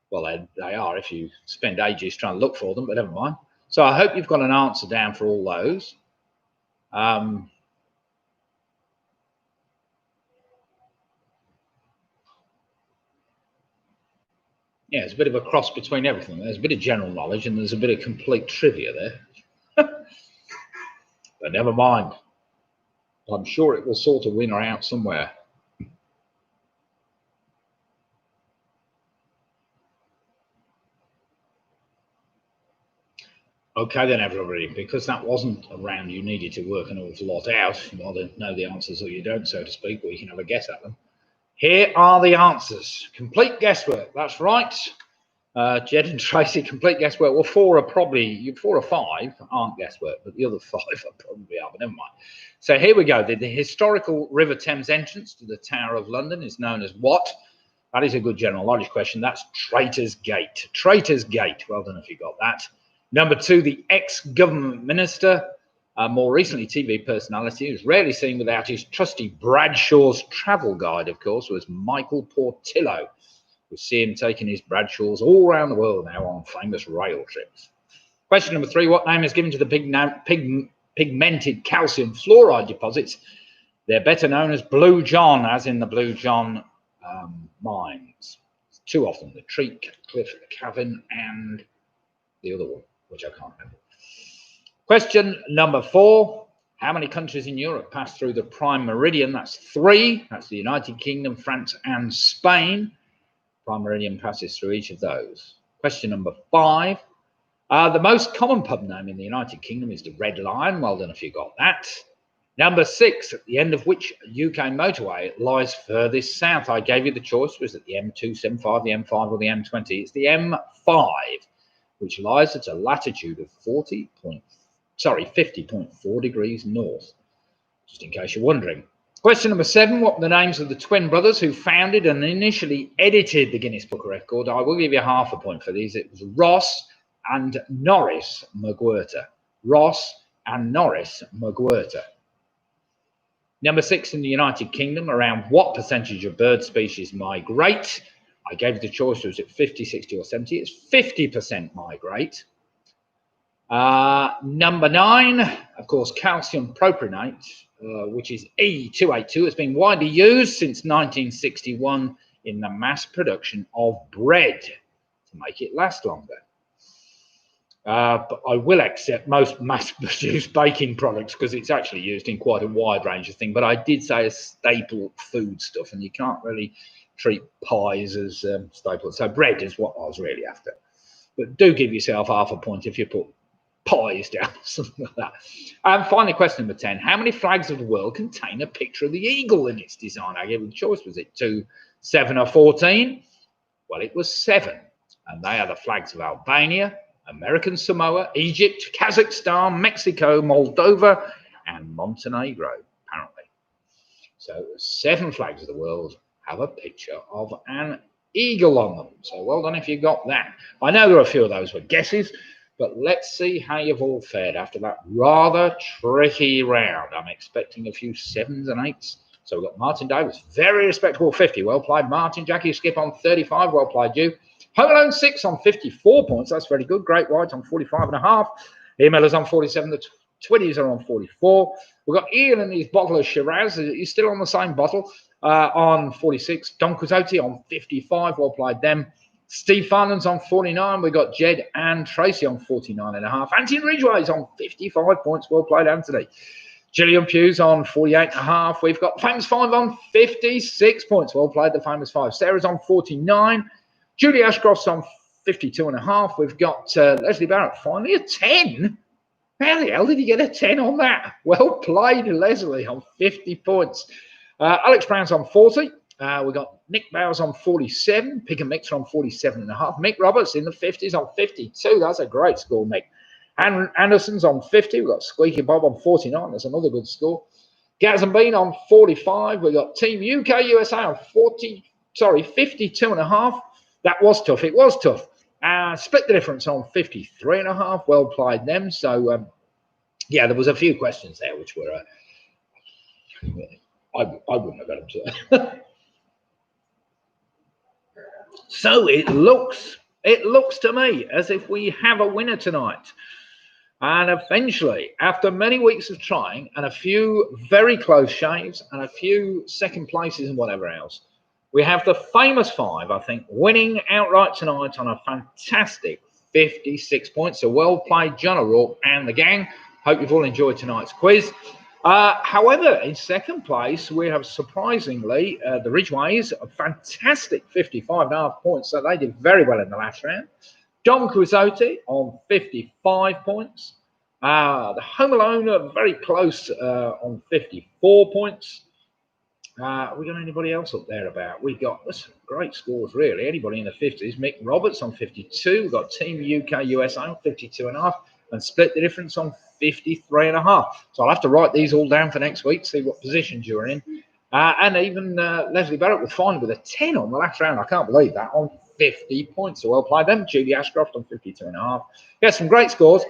Well, they are if you spend ages trying to look for them, but never mind. So I hope you've got an answer down for all those. Yeah, it's a bit of a cross between everything. There's a bit of general knowledge and there's a bit of complete trivia there. But never mind. I'm sure it will sort a winner out somewhere. Okay then, everybody, because that wasn't a round you needed to work an awful lot out. You either know the answers or you don't, so to speak, or you can have a guess at them. Here are the answers. Complete guesswork, that's right. Jed and Tracy, complete guesswork. Well, 4 or 5 aren't guesswork, but the other 5 are probably are, but never mind. So here we go. The historical River Thames entrance to the Tower of London is known as what? That is a good general knowledge question. That's Traitor's Gate. Traitor's Gate. Well done if you got that. Number 2, the ex-government minister, more recently TV personality, who's rarely seen without his trusty Bradshaw's travel guide, of course, was Michael Portillo. We see him taking his Bradshaws all around the world now on famous rail trips. Question number 3, what name is given to the pigmented calcium fluoride deposits? They're better known as Blue John, as in the Blue John mines. It's too often the Treat, Cliff Cavern, and the other one, which I can't remember. Question number 4, how many countries in Europe pass through the prime meridian? That's 3. That's the United Kingdom, France, and Spain. Prime meridian passes through each of those. Question number 5, the most common pub name in the United Kingdom is the Red Lion. Well done if you got that. Number 6, at the end of which UK motorway lies furthest south? I gave you the choice. Was it the M275, the M5, or the M20? It's the M5, which lies at a latitude of 50.4 degrees north, just in case you're wondering. Question number 7, what were the names of the twin brothers who founded and initially edited the Guinness Book of Record? I will give you half a point for these. It was Ross and Norris McWhirter. Ross and Norris McWhirter. Number 6, in the United Kingdom, around what percentage of bird species migrate? I gave you the choice. Was it 50, 60, or 70? It's 50% migrate. Number 9, of course, calcium propionate, which is E282. It's been widely used since 1961 in the mass production of bread to make it last longer. But I will accept most mass-produced baking products because it's actually used in quite a wide range of things. But I did say a staple food stuff, and you can't really treat pies as staples. So bread is what I was really after. But do give yourself half a point if you put pies down, something like that. And finally, question number 10. How many flags of the world contain a picture of the eagle in its design? I gave you the choice. Was it 2, 7 or 14? Well, it was 7. And they are the flags of Albania, American Samoa, Egypt, Kazakhstan, Mexico, Moldova, and Montenegro, apparently. So 7 flags of the world have a picture of an eagle on them. So well done if you got that. I know there are a few of those were guesses, but let's see how you've all fared after that rather tricky round. I'm expecting a few 7s and 8s. So we've got Martin Davis, very respectable 50. Well played, Martin. Jackie Skip on 35. Well played, you. Home Alone 6 on 54 points. That's very good. Great White on 45.5. Emailers on 47. The 20s are on 44. We've got Ian and his bottle of Shiraz. He's still on the same bottle on 46. Don Quixote on 55. Well played them. Steve Farland's on 49. We've got Jed and Tracy on 49.5. Anthony Ridgway's on 55 points. Well played, Anthony. Gillian Pugh's on 48.5. We've got Famous 5 on 56 points. Well played, the Famous 5. Sarah's on 49. Julie Ashcroft's on 52.5. We've got Leslie Barrett, finally a 10. How the hell did you get a 10 on that? Well played, Leslie, on 50 points. Alex Brown's on 40. We've got Nick Bowers on 47. Pick and Mix on 47.5. Mick Roberts in the 50s on 52. That's a great score, Mick. Anderson's on 50. We've got Squeaky Bob on 49. That's another good score. Gaz and Bean on 45. We've got Team UK USA on 52.5. That was tough. It was tough. Split the difference on 53.5. Well played them. So, yeah, there was a few questions there which were I wouldn't have got them to. So it looks to me as if we have a winner tonight. And eventually, after many weeks of trying and a few very close shaves and a few second places and whatever else, we have the Famous 5, I think, winning outright tonight on a fantastic 56 points. So well played, John O'Rourke and the gang. Hope you've all enjoyed tonight's quiz. However, in second place, we have surprisingly the Ridgeways, a fantastic 55.5 points. So they did very well in the last round. Don Quixote on 55 points. The Home Alone are very close on 54 points. We got anybody else up there about? We got some great scores, really. Anybody in the 50s. Mick Roberts on 52. We've got Team UK USA on 52.5. And split the difference on 53.5. So I'll have to write these all down for next week, see what positions you're in. And even Leslie Barrett was fine with a 10 on the last round. I can't believe that, on 50 points. So well played them. Julie Ashcroft on 52.5. Yeah, some great scores.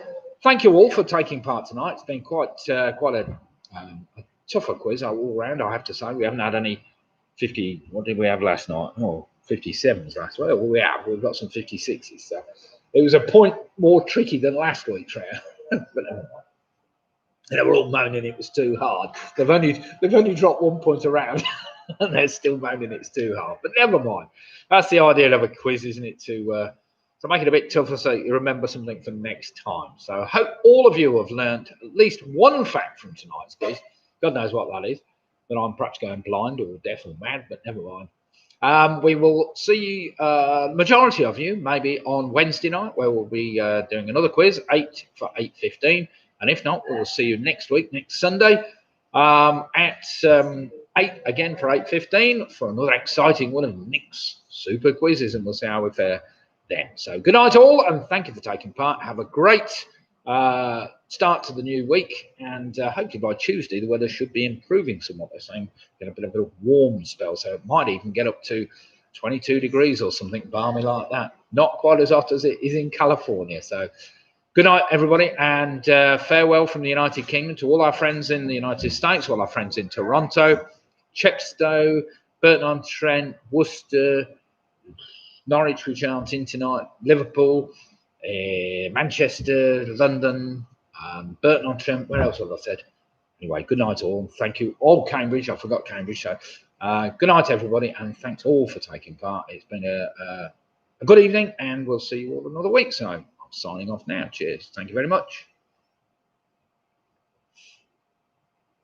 Thank you all for taking part tonight. It's been quite a tougher quiz all round, I have to say. We haven't had any 50. What did we have last night? Oh, 57s last week. Well, we have. We've got some 56s. So it was a point more tricky than last week's round. But never mind. They were all moaning it was too hard. They've only dropped 1 point around, and they're still moaning it's too hard. But never mind. That's the idea of a quiz, isn't it? To make it a bit tougher so you remember something for next time. So I hope all of you have learned at least one fact from tonight's quiz. God knows what that is. That I'm perhaps going blind or deaf or mad, but never mind. We will see majority of you maybe on Wednesday night, where we'll be doing another quiz, 8 for 8:15. And if not, we'll see you next week, next Sunday, at 8 again for 8:15 for another exciting one of Nick's super quizzes, and we'll see how we fare then. So good night all, and thank you for taking part. Have a great start to the new week, and hopefully by Tuesday the weather should be improving somewhat. They're saying get a bit of a warm spell, so it might even get up to 22 degrees or something balmy like that. Not quite as hot as it is in California. So good night, everybody, and farewell from the United Kingdom to all our friends in the United States, all our friends in Toronto, Chepstow, Burton-on-Trent, Worcester, Norwich, which aren't in tonight, Liverpool, Manchester, London, Burton-on-Trent. Where else have I said? Anyway, good night all. Thank you. Oh, Cambridge. I forgot Cambridge. So good night, everybody. And thanks all for taking part. It's been a good evening, and we'll see you all another week. So I'm signing off now. Cheers. Thank you very much.